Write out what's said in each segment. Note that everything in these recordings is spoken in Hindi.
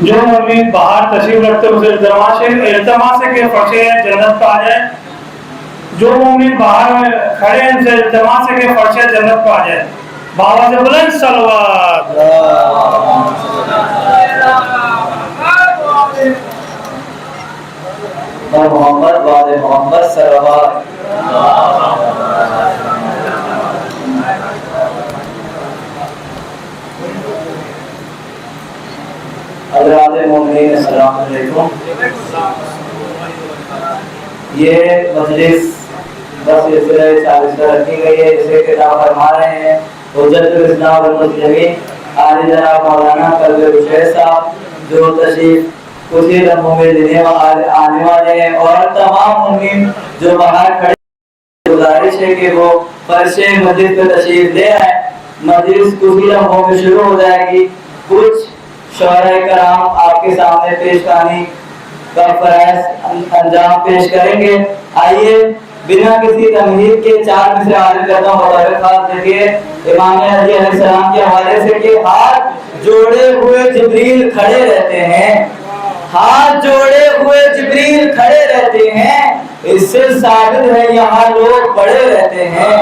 जो मुमिन बाहर तशरीफ रखते उसे इल्तमास है कि फर्शे जन्नत पर आ जाए। जो मुमिन बाहर खड़े हैं उनसे इल्तमास है कि फर्शे जन्नत पर आ जाए। बाबा से बुलंद सलवात मोहम्मद वाले मोहम्मद सलवात हज़रात मोमिनीन अस्सलाम वालेकुम। ये मजलिस बस सिलसिले 40 पर रखी गई है जिसे किताब फरमा रहे हैं हुज्जतुल इस्लाम वल मुस्लिमीन आली जनाब मौलाना कल्बे हुसैन साहब जो तशरीफ कुछ ही लम्हों में लेने आने वाले हैं और तमाम मुमिन जो बाहर खड़े गुजारिश है कि वो फर्शे मस्जिद पे तशरीफ ले आए। मजलिस कुछ ही लम्हों में शुरू हो जाएगी। कुछ शौहरा कराम आपके सामने पेश कहानी का फराइज अंजाम पेश करेंगे। आइए बिना किसी तमहीद के 4 मिसरे हाजिर करता हूँ। खास देखिए इमाम अली अलैहिस्सलाम के हवाले से कि हाथ जोड़े हुए जिब्रील खड़े रहते हैं, हाथ जोड़े हुए जिब्रील खड़े रहते हैं, इससे साबित है यहाँ लोग बड़े रहते हैं।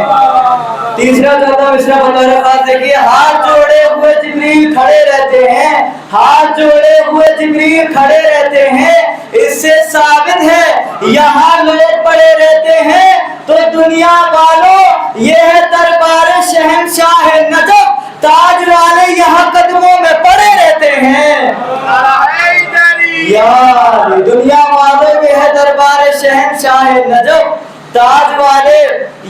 तीसरा चौथा मिसरा खास देखिए हाथ जोड़े हुए जिब्रील खड़े रहते हैं, हाथ जोड़े हुए जिब्रील खड़े रहते हैं, इससे साबित है यहाँ लोग बड़े रहते हैं। तो दुनिया वालों ये है दरबार शहंशाह नजफ, ताज वाले यहाँ कदमों में पड़े रहते हैं। यार दुनिया वालों ये है दरबार शहंशाह नजफ, ताज वाले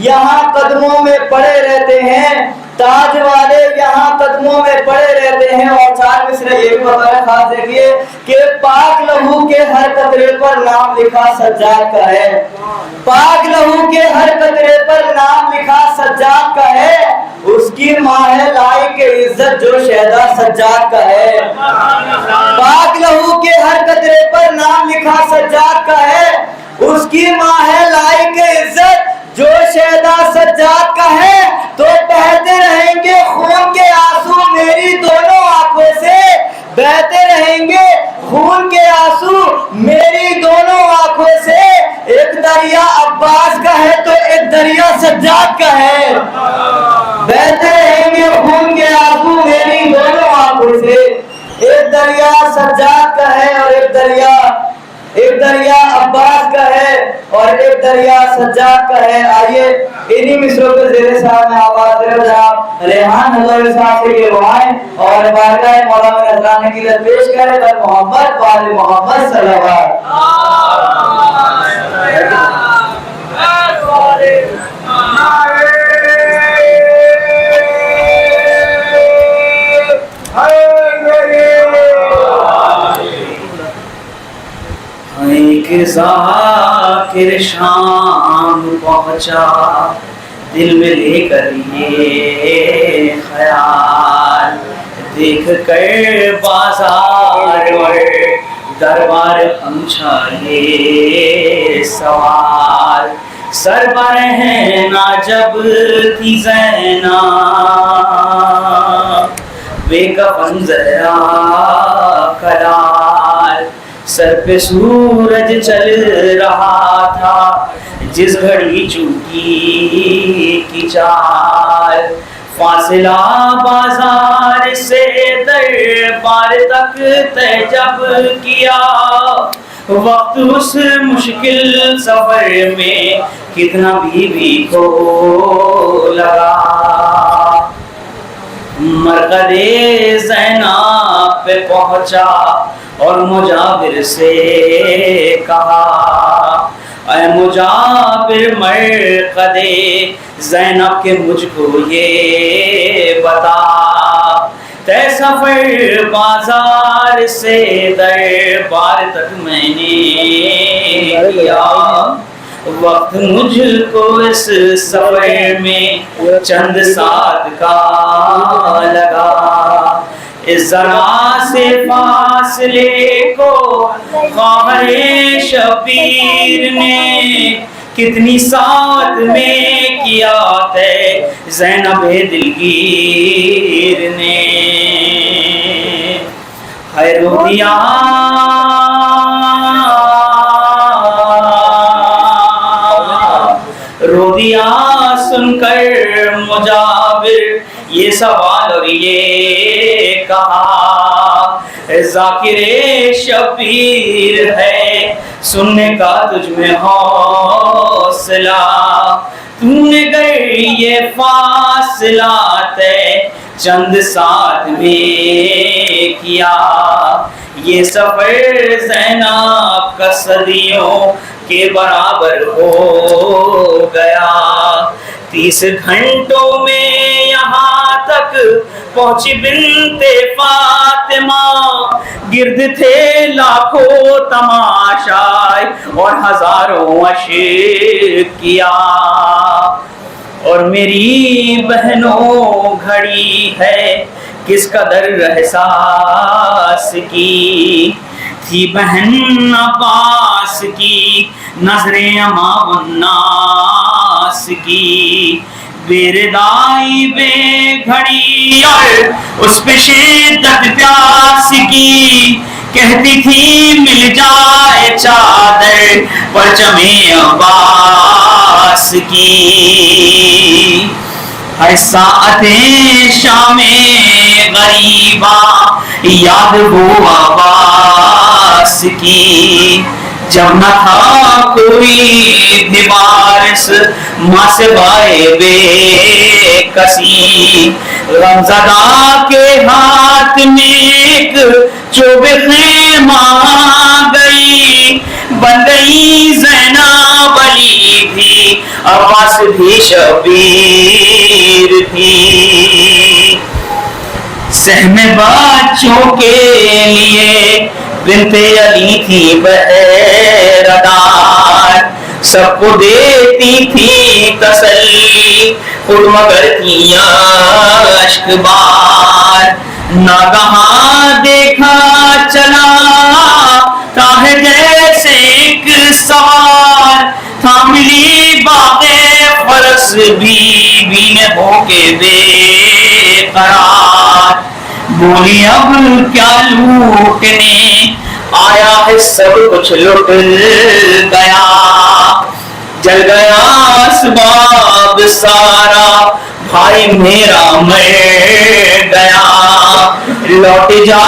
यहाँ कदमों में पड़े रहते हैं, ताज वाले यहाँ कदमों में पड़े रहते हैं। और 4 मिसरे ये भी बताया खास देखिए कि पाक लहू के हर कतरे पर नाम लिखा सज्जाद का है, पाक लहू के हर कतरे पर नाम लिखा सज्जाद का है, उसकी माँ है लाइक इज्जत जो शहदा सज्जाद का है। पाक लहू के हर कतरे पर नाम लिखा सज्जाद का है, उसकी माँ है लाइक इज्जत जो शहदा सज्जाद का है। तो बहते रहेंगे खून के आंसू मेरी दोनों आंखों से, बहते रहेंगे खून के आंसू मेरी दोनों आंखों से। एक दरिया अब्बास का है तो एक दरिया दरिया सज्जाद का है। बहते रहेंगे खून के आंसू मेरी दोनों आंखों से। एक दरिया सज्जाद का है और एक दरिया अब्बास का है और एक दरिया सज्जाद का है। आइए इन्हीं मिसरों के ज़ेरे साहब में आवाज दे जनाब रेहान नज़र साहब से ये रुआएं और बारगाह मौला में नजराने की लत पेश करें पर मोहब्बत वाले मोहम्मद सल्लल्लाहु एक ज़ाकिर शाम पहुंचा दिल में लेकर ये ख्याल, देख कर बाजार और दरबार पहुंचा ये सवाल। सर पर है ना जब थी ज़ैना बेकफन ज़रा कराल, सर पे सूरज चल रहा था जिस घड़ी चूकी की चाल। फासिला बाजार से दरबार तक तय जब किया, वक्त उस मुश्किल सफर में कितना बीवी को लगा। मरकज़े ज़ैनब पे पहुंचा और मुजाबिर से कहा, ऐ मुजाबिर मरकज़े ज़ैनब के मुझको ये बता, तय सफर बाजार से दरबार तक मैंने किया, वक्त मुझको इस सफर में चंद साथ का लगा। इस जरा से फासले को ख्वारे शबीर ने कितनी साथ में किया तय ज़ैनब दिलगीर ने। है रोदिया रोदिया सुनकर मुजाबिर ये सवाल और ये कहा, ज़ाकिरे शबीर है सुनने का तुझ में हौसला, तूने कर ये फासला तय चंद साथ में किया। ये सफर ज़ैनब का सदियों के बराबर हो गया। 30 घंटों में यहाँ तक पहुंची बिन्ते फातिमा, गिर्द थे लाखों तमाशाई और हजारों अशिकिया। और मेरी बहनों घड़ी है किस कदर एहसास की, थी बहन अब्बास की नजरें अमावन्नास की, बेरदाई बेघड़ी और उस पे शिद्दत प्यास की, कहती थी मिल जाए चादर परचमे अब्बास की। हर साअते शामे गरीबा याद वो आवास की, जब न था कोई भी बारिश माँ से बाए बेकसी, गमज़दा के हाथ में एक चोबे ख़ैमा गई, बन गई ज़ैनब अली भी अब्बास भी शबीर थी। सहमे बच्चों के लिए बिन्ते अली थी बहरदार, सबको देती थी तसल्ली खुद मगर थी अश्कबार। नागहां देखा चला ताहे जैसे एक सवार, था मिली बागे फरस भी ने होके बेकरार। बोली अब क्या लूटने आया है, सब कुछ लुट गया, जल गया असबाब सारा, भाई मेरा मर गया। लौट जा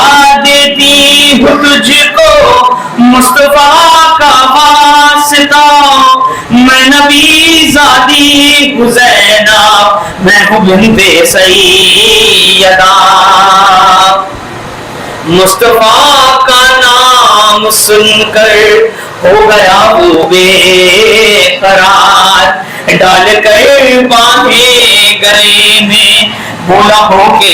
देती हूँ तुझको मुस्तफा का वास्ता, मैं नबी ज़ादी हुसैना, मैं हूँ बिन्ते सैयदा। मुस्तफा का नाम सुनकर हो गया वो बेकरार, डाल कर बाहें गले में बोला हो के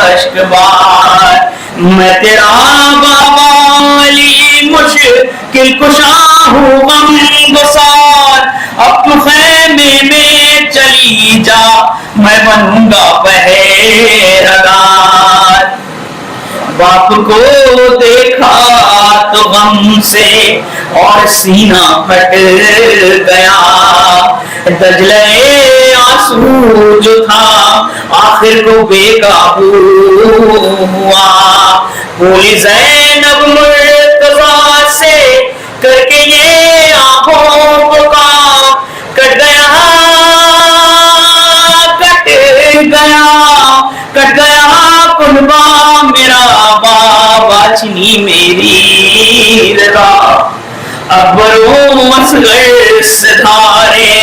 अश्कबार, मैं तेरा बाबा अली मुश्किल कुशा हूँ गमगुसार, अब तू खैमे में चली जा, मैं बनूंगा पहरेदार। बाप को देखा तो गम से और सीना फट गया, दजले आंसू जो था आखिर को बेकाबू हुआ। बोली ज़ैनब मुर्तज़ा से करके ये आंखों को काम, कट गया कुर्बा मेरा बाबा, छिनी मेरी रज़ा। अकबरो असगर सिधारे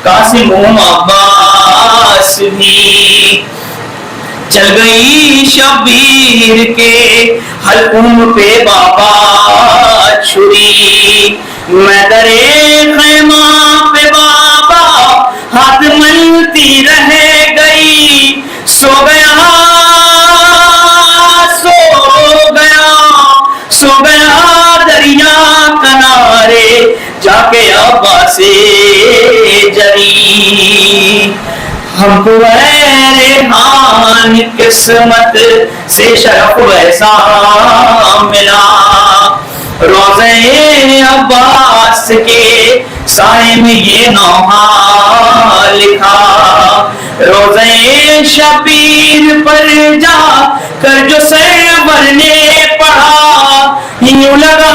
कासिम अब्बास भी, चल गई शबीर के हलकुम पे बाबा छुरी। मैं दरे खैमा पे बाबा हाथ मलती रह गई, सो गया दरिया किनारे जाके अब्बा से जरी। हमको रेहान किस्मत से शरफ वैसा मिला, रोज़े अब्बास के साए में ये नौहा लिखा। रोज़े शबीर पर जा कर जो सरवर ने पढ़ा, यूं लगा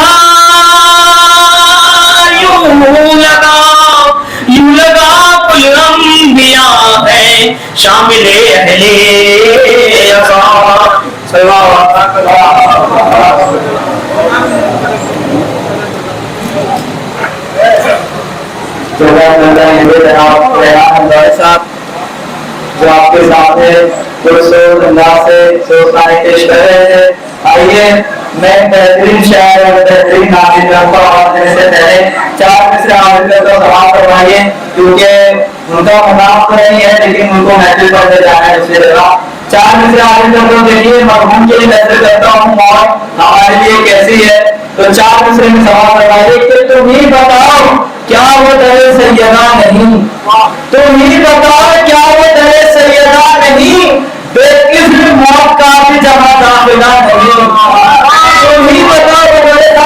कुल अंबिया है शामिल अहले साहब जो आपके सामने पेश कर रहे थे। आइए मैं बेहतरीन शायर और बेहतरीन नाज़िम को आवाज देने से पहले 4 मिसरे आवाज को समाप्त करवाइए, क्योंकि उनका मुकाम तो नहीं है लेकिन उनको महफिल पढ़ने जाना है, इसलिए 4 मिसरे आवाज को देखिए। मरहूम के लिए नजर करता हूँ मौत हमारे लिए कैसी है, तो 4 मिसरे में समाप्त करवाइए कि तुम ही बताओ क्या वो दरे सैयदा नहीं, तुम ही बताओ क्या वो दरे सैयदा नहीं, बेइज्जत मौत का भी जहां दाखिला नहीं। तुम ही बताओ वो दरे सैयदा,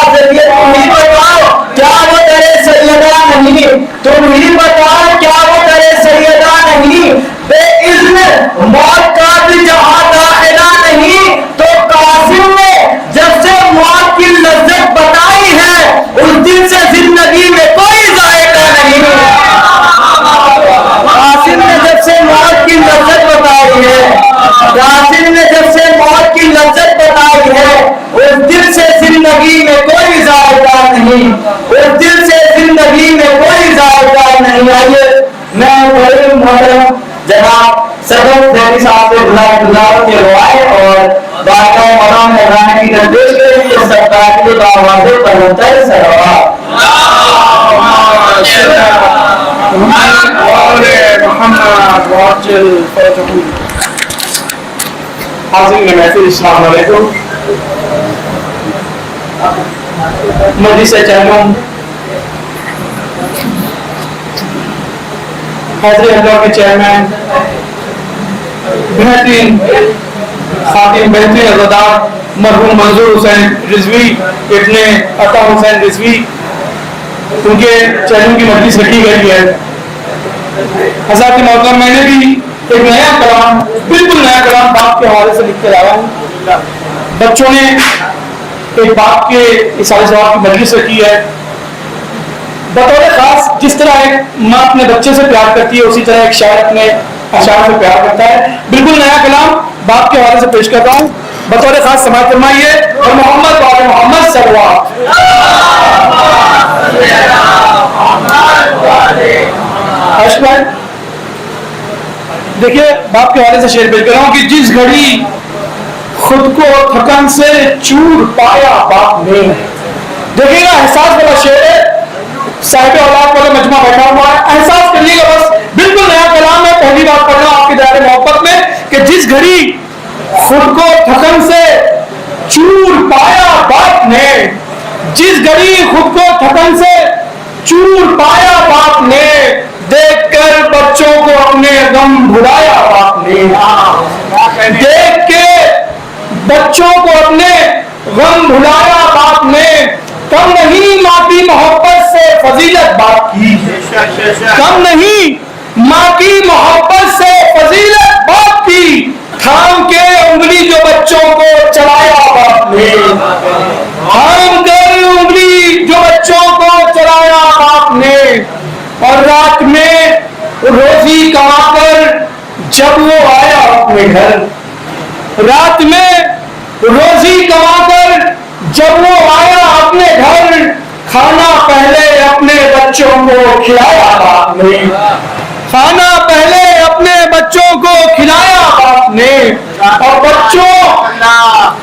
तुम ही बताओ क्या वो दरे सैयदा नहीं, तुम ही बताओ क्या वो दरे सैयदा नहीं, बेइज्जत मौत का भी जहां दाखिला नहीं। तो कासिम ने जब से मौत की लज्जत बताई है, उस दिन से जिंदगी में कोई जायका नहीं। कासिम ने जब से मौत की लज्जत बताई है, कासिम ने जब से मौत की लज्जत बताई है, उस दिन से जिंदगी में कोई जायका नहीं, उस दिन से जिंदगी में कोई जायका नहीं। आइए मैं बड़े मोहतरम जनाब सदर ज़ैनी साहब से बुलाए के रुआए और बारगाह मौलाना मेहरान की निर्देश के सरकार के बावाज़े बलंदर सलवात मजलिस चेयरमैन हाज़िर अल्लाह के चेयरमैन बेहतरीन खातिन बेहतरीन अज़ादार मरहूम मंजूर हुसैन रिजवी इब्ने अता हुसैन रिजवी, उनके चेयरमैन की मजलिस रखी गई है। हज़रात मोहतरम, मैंने भी एक नया कलाम, बिल्कुल नया कलाम बाप के हवाले से लिख कर आया हूँ। बच्चों ने एक बाप के इसारे सवाब की मजलिस रखी है, बतौर खास जिस तरह एक माँ अपने बच्चे से प्यार करती है, उसी तरह एक शायर अपने अशार से प्यार करता है। बिल्कुल नया कलाम बाप के हवाले से पेश कर रहा हूँ, बतौर खास समाअत फरमाइए। और मोहम्मद वाले मोहम्मद सल्लल्लाहु देखिए बाप के हवाले से शेर पेश कर रहा हूँ कि जिस घड़ी खुद को थकन से चूर पाया बाप ने। देखिएगा एहसास वाला शेर है, साहिब औलाद वाला मजमा बैठा हुआ है, एहसास करिएगा बस। बिल्कुल नया कलाम है, पहली बार पढ़ रहा हूं आपके दायरे मोहब्बत में कि जिस घड़ी खुद को थकन से चूर पाया बाप ने, जिस घड़ी खुद को थकन से चूर पाया बाप ने, देखकर बच्चों को अपने गम भुलाया बाप ने। देख के बच्चों को अपने गम भुलाया बाप ने। कम नहीं माँ की मोहब्बत से फजीलत बाप की, कम नहीं माँ की मोहब्बत से फजीलत बाप की। थाम के उंगली जो बच्चों को चलाया बाप ने, थाम कर उंगली जो बच्चों को चलाया बाप ने। और रात में रोजी कमाकर जब वो आया अपने घर, रात में रोजी कमाकर जब वो आया अपने घर, खाना पहले अपने बच्चों को खिलाया बाप ने, खाना पहले अपने बच्चों को खिलाया बाप ने। और बच्चों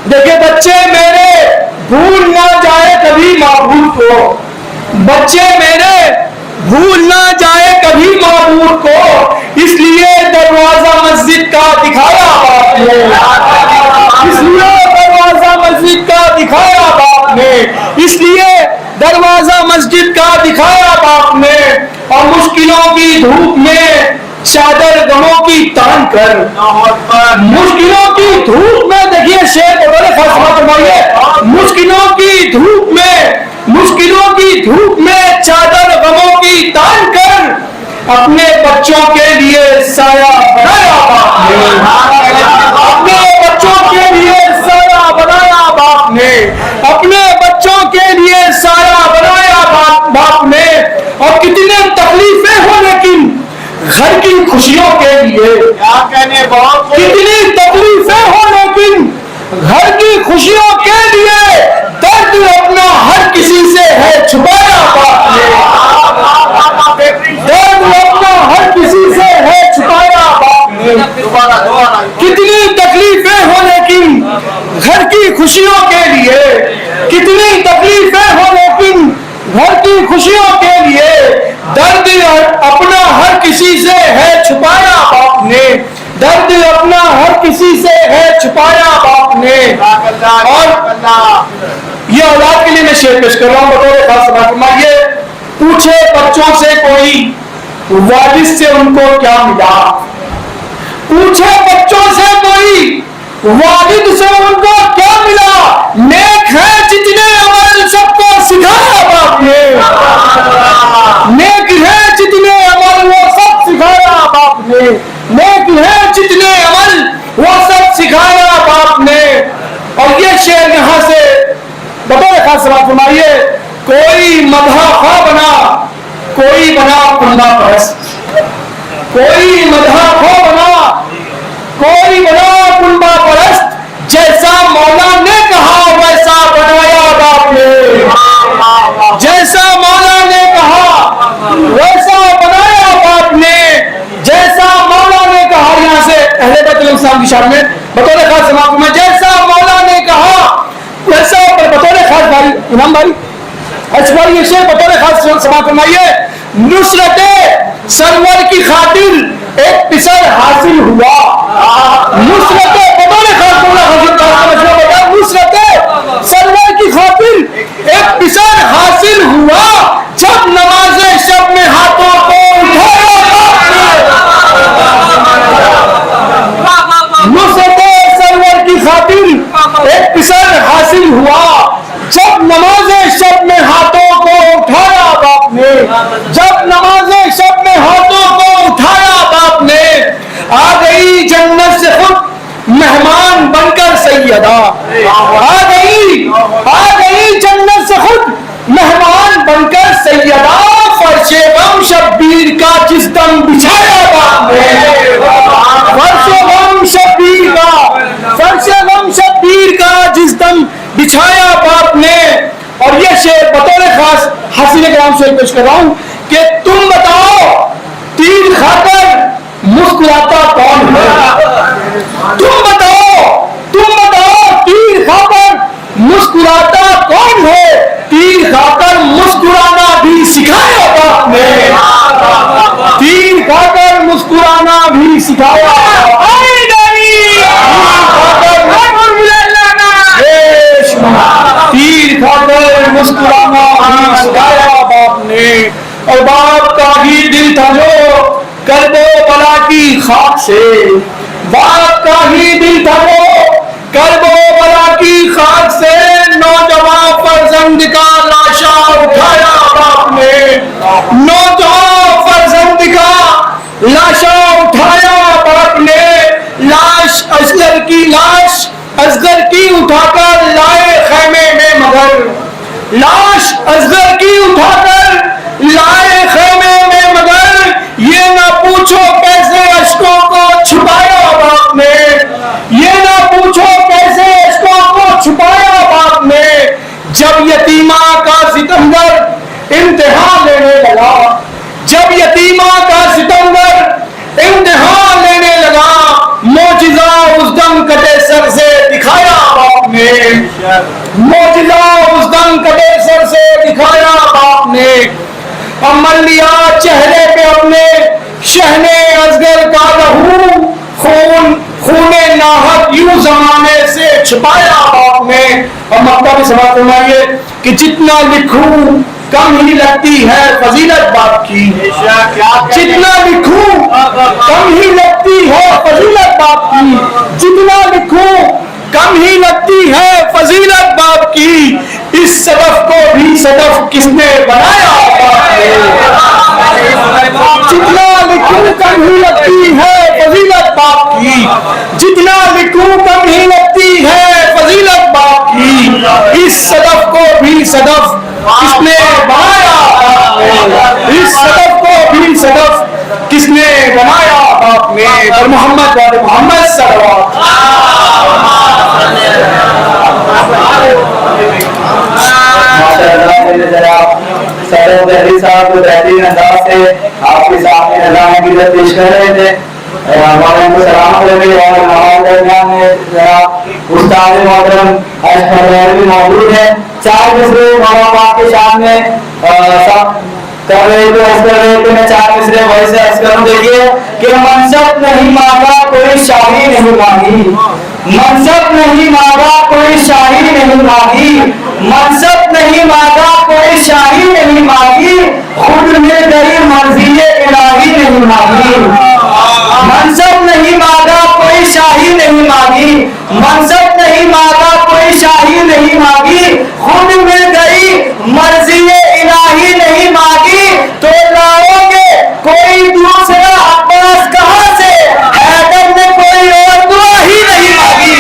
देखिए बच्चे मेरे भूल ना जाए कभी माबूद को, बच्चे मेरे भूल ना जाए कभी माबूद को, इसलिए दरवाजा मस्जिद का दिखाया बाप ने, इसलिए दरवाजा मस्जिद का दिखाया बाप ने, इसलिए दरवाजा मस्जिद का दिखाया बाप ने। और मुश्किलों की धूप में चादर गमों की तान कर, मुश्किलों की धूप में, देखिए शेर फरमाइए, मुश्किलों की धूप में, मुश्किलों की धूप में चादर गमों की तान कर अपने बच्चों के लिए साया बनाया बाप ने, अपने बच्चों के लिए साया बनाया बाप ने, अपने बच्चों के लिए साया बनाया बाप ने। और कितने तकलीफें हो लेकिन घर की खुशियों के लिए, क्या कहने बहुत, कितनी तकलीफें हो लेकिन घर की खुशियों के लिए, दर्द अपना हर किसी से है छुपाया बाप ने, दर्द अपना हर किसी से है छुपाया बाप ने। कितनी तकलीफें हो लेकिन घर की खुशियों के लिए, कितनी तकलीफें हो लेकिन घर की खुशियों के लिए, दर्द अपना हर किसी से है छुपाया बाप ने, दर्द अपना हर किसी से है छुपाया बाप ने। और ये औलाद के लिए मैं शेर पेश कर रहा हूं, बतौर खास समाअत फरमाइए। पूछे बच्चों से कोई वालिद से उनको क्या मिला, पूछे बच्चों से कोई वालिद से उनको क्या मिला, नेक है जितने अमल सबको सिखाया बाप ने, नेक है जितने अमल वो सब सिखाया बाप ने, नेक है जितने अमल वो सब सिखाया बाप ने। और ये शेर यहां से बतौर खास समाअत फरमाइए। कोई मदहा खा बना, कोई बना कुंडा परस्त, कोई मदहा खा बना, कोई बना कुंडा परस्त, जैसा मौला ने कहा वैसा बनाया बाप ने, जैसा मौला ने कहा वैसा बनाया बाप ने, जैसा मौला ने कहा। यहां से अहले बैत इस्लाम की शान में बतौर खास समाअत में, जैसा मौला ने कहा वैसा, बतौर खास भाई इमाम भाई अच्छा ये शेर बतौर खास समाअत फरमाइए। नुसरत सरवर की खातिर एक पिसर हासिल हुआ, नुसरत बतौर खास नुसरत सरवर की खातिर एक पिसर हासिल हुआ, जब नमाज़े शब में हाथों को उठाया, नुसरत सरवर की खातिर एक पिसर हासिल हुआ, जब नमाज़े शब में हाथों को उठाया बाप ने, जब नमाज़े शब में हाथों को उठाया बाप ने। आ गई जन्नत से खुद मेहमान बनकर सैयदा, आ गई जन्नत से खुद मेहमान बनकर सैयदा, फर्श गम शब्बीर का जिस दम बिछाया बाप ने, फर्श गम शब्बीर का जिस दम बिछाया बाप ने। और ये शेर बतौर खास हसीन कराम शेर पेश कर रहा हूं कि तुम बताओ तीर खाकर मुस्कुराता कौन है। तुम बताओ तीर खाकर मुस्कुराता कौन है। तीर खाकर मुस्कुराना भी सिखाया बाप ने, तीर खाकर मुस्कुराना भी सिखाया। तीर खाकर मुस्कुराना भी सिखाया बाप ने। और बाप का ही दिल था जो कर्बो बला की खाक से, बाप का ही दिल था वो कर्बो बला की खाक से, नौजवान फर्जंद का लाशा उठाया बाप ने, नौजवान फर्जंद का लाशा उठाया बाप ने। लाश असगर की उठाकर लाए खैमे में मगर, लाश असगर की उठाकर लाए खैमे में मगर, ये ना पूछो कैसे अश्कों को छुपाया बाप ने, ये ना पूछो कैसे अश्कों को छुपाया बाप ने। जब यतीमा का सितमगर इम्तिहान लेने लगा, जब यतीमा का सितमगर इम्तिहान लेने लगा, मौजिजा उस दम कटे सर से दिखाया बाप ने, मौजिजा उस दम कटे सर से दिखाया बाप ने। अमल लिया चेहरे पे अपने शहने असगर का लहू, खूने नाहक यूं जमाने से छुपाया बाप ने। और मक्का भी सवाल फरमाइए कि जितना लिखूं कम ही लगती है फजीलत बाप की, जितना लिखूं कम ही लगती है फजीलत बाप की, जितना लिखूं कम ही लगती है फजीलत बाप की। इस सदफ को भी सदफ किसने बनाया बाप ने, जितना लिखूं कम ही लगती है फजीलत बाप की, जितना लिखूं कम ही लगती है फजीलत बाप की। इस सदफ को भी सदफ किसने बनाया बाप ने, इस सदफ को भी सदफ किसने बनाया बाप ने। और मोहम्मद वाले मोहम्मद साहब को बेहतरीन अंदाज से आपके सामने नज़ारे की पेश कर रहे थे। हमारे उनको सलाम करेंगे और हमारे दरमियान में उस्ताद मोहतरम अशफर भी मौजूद है। 4 मिसरे मामा बाप के सामने कर रहे थे, कर रहे थे। मैं 4 मिसरे वही से अर्ज करूं। देखिए कि मनसब नहीं मांगा कोई शाही नहीं मांगी, मनसब नहीं मांगा कोई शाही नहीं मांगी, मनसब नहीं मांगा कोई शाही नहीं मांगी, खुद मिल गई मर्जी इलाही नहीं मांगी। मनसब नहीं मांगा कोई शाही नहीं मांगी, मनसब नहीं मांगा कोई शाही नहीं मांगी, खुद मिल गई मर्जी इलाही नहीं मांगी। तो लाओगे कोई दूसरा अब्बास कहां से, हैदर ने कोई और दुआ ही नहीं मांगी।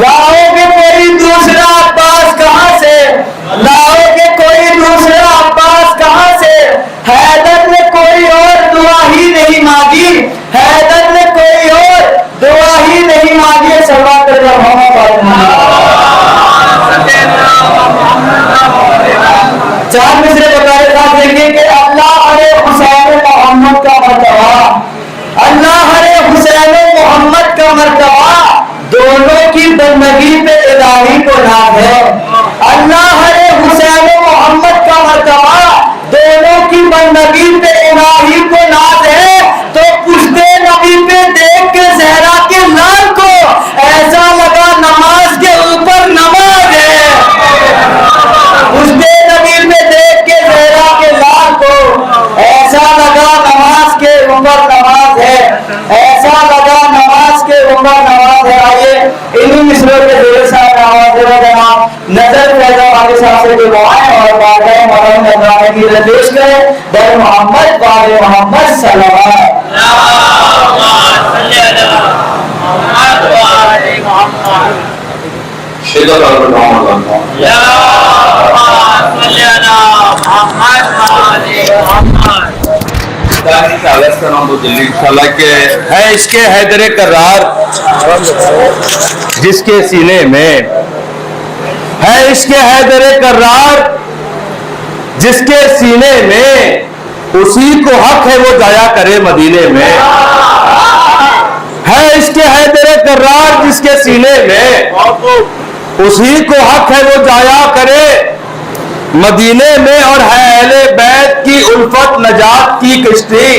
लाओगे कोई दूसरा अब्बास कहां से, लाओगे कोई दूसरा अब्बास कहां से, हैदर ने कोई और दुआ ही नहीं मांगी, हैदर ने कोई और दुआ ही नहीं मांगी। सवाल कर रहा हूं चार मिसरे बताए साथ देखिए कि अल्लाह अरे हुसैन मोहम्मद का मर्तबा, अल्लाह अरे हुसैन मोहम्मद का मर्तबा, दोनों की बंदगी पे इलाही को नाज है। अल्लाह अरे हुसैन मोहम्मद का मर्तबा, दोनों की बंदगी पे इलाही को नाज है। तो पुश्ते नबी पे देख के जहरा के लाल को ऐसा लगा नमाज के ऊपर नमाज है। पुश्ते नबी पे देख के जहरा के लाल को ऐसा लगा नमाज के ऊपर नमाज है, ऐसा लगा नमाज के ऊपर नमाज है। आइए इन्हीं मिसरों के जोड़े साहब आवाज दे जनाब नजर फैजाबादी साहब से दुआएं और बारगाह मौलाना नजराने की पेश करें। दर मोहम्मद वाले मोहम्मद सल्लल्लाहु अलैहि वसल्लम। है इसके हैदर करार जिसके सीने में, है इसके हैदर करार जिसके सीने में, उसी को हक है वो जाया करे मदीने में। है इसके हैदर करार जिसके सीने में, उसी को हक है वो जाया करे मदीने में। और है अहले बैत की उल्फत नजात की किश्ती,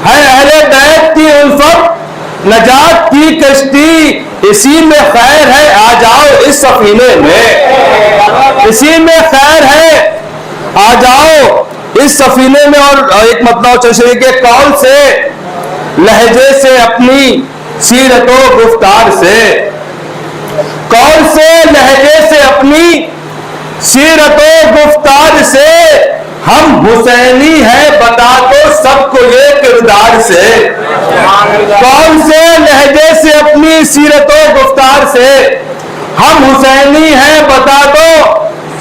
है अहले बैत की उल्फत नजात की किश्ती, इसी में खैर है आ जाओ इस सफीने में, इसी में खैर है आ जाओ इस सफीने में। और एक मतलब चश्मे के कौल से, लहजे से, अपनी सीरतो गुफ्तार से, कौल से, लहजे से, अपनी सीरतो गुफ्तार से, हम हुसैनी है बता दो सबको ये किरदार से। कौन से लहजे से, अपनी सीरतो गुफ्तार से, हम हुसैनी है बता दो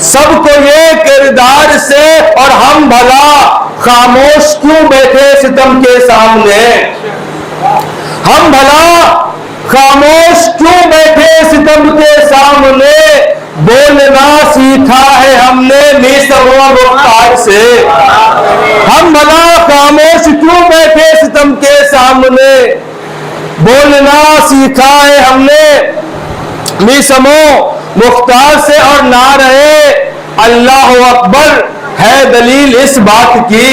सबको ये किरदार से। और हम भला खामोश क्यों बैठे सितम के सामने, हम भला खामोश क्यों बैठे सितम के सामने, बोलना सीखा है हमने मीसरों मुख्तार से। हम भला खामोश क्यों बैठे सितम के सामने, बोलना सीखा है हमने मीसरों मुख्तार से। और ना रहे अल्लाह अकबर है दलील इस बात की,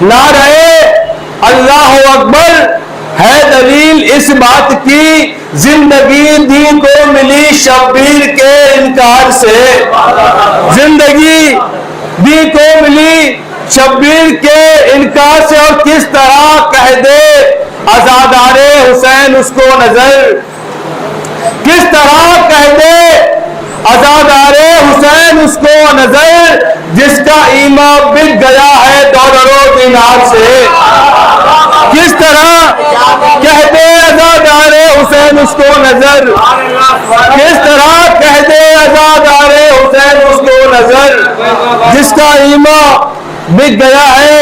ना रहे अल्लाह अकबर है दलील इस बात की, जिंदगी दी को मिली शब्बीर के इनकार से। जिंदगी दी को मिली शब्बीर के इनकार से। और किस तरह कह दे आजादारे हुसैन उसको नजर, किस तरह कह दे आजादारे हुसैन उसको नजर, जिसका ईमा बिक गया है डॉलरों दिनार से। किस तरह कह दे आजादारे हुसैन उसको नजर, किस तरह कह दे आजादारे हुसैन उसको नजर, जिसका ईमा बिक गया है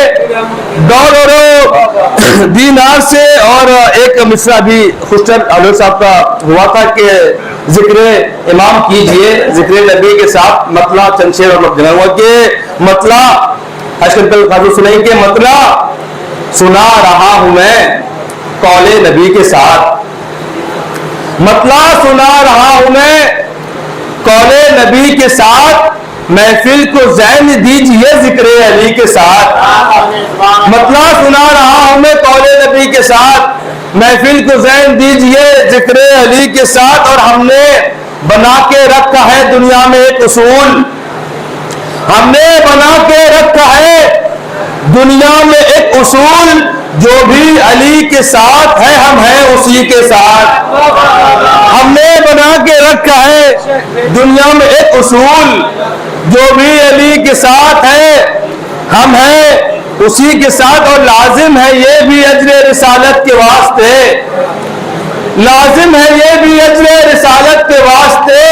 डॉलरों दीनार से। और एक मिसरा भी खुशर आलोक साहब का हुआ था कि जिक्र इमाम कीजिए, जिक्र नबी के साथ मतला चंशेर और हुआ के मतला अशकल सुनाई के मतला सुना रहा हूं मैं कौले नबी के साथ, मतला सुना रहा हूं मैं कौले नबी के साथ, महफिल को ज़ैन दीजिए जिक्र अली के साथ। मतला सुना रहा हूं मैं कौले नबी के साथ, महफिल को ज़ैन दीजिए जिक्र अली के साथ। और हमने बना के रखा है दुनिया में एक उसूल, हमने बना के रखा है दुनिया में एक उसूल, जो भी अली के साथ है हम हैं उसी के साथ। हमने बना के रखा है दुनिया में एक उसूल, जो भी अली के साथ है हम हैं उसी के साथ। और लाजिम है ये भी अजर रिसालत के वास्ते, लाजिम है ये भी अजर रिसालत के वास्ते,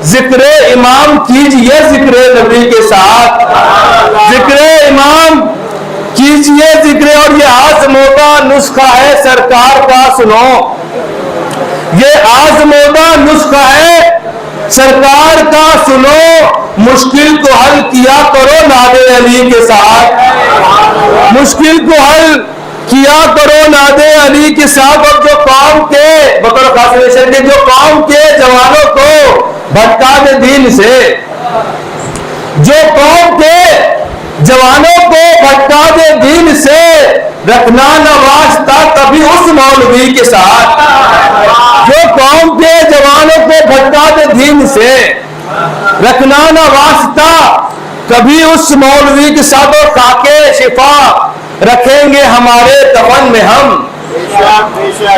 जिक्र इमाम कीजिए जिक्र नबी के साथ, जिक्र इमाम कीजिए जिक्र। और ये आजमोदा नुस्खा है सरकार का सुनो, ये आजमोदा नुस्खा है सरकार का सुनो, मुश्किल को हल किया करो नादे अली के साथ, मुश्किल को हल किया करो नादे अली के साथ। और जो कौम के बतौर खासियत के जो कौम के जवानों को भटका दे दीन से, जो कौम के जवानों को भटका दे दीन से, रखना न वास्ता कभी उस मौलवी के साथ। जो कौम के जवानों को भटका दे दीन से, रखना न वास्ता कभी उस मौलवी के साथ। और खाके शिफा रखेंगे हमारे कफन में हम,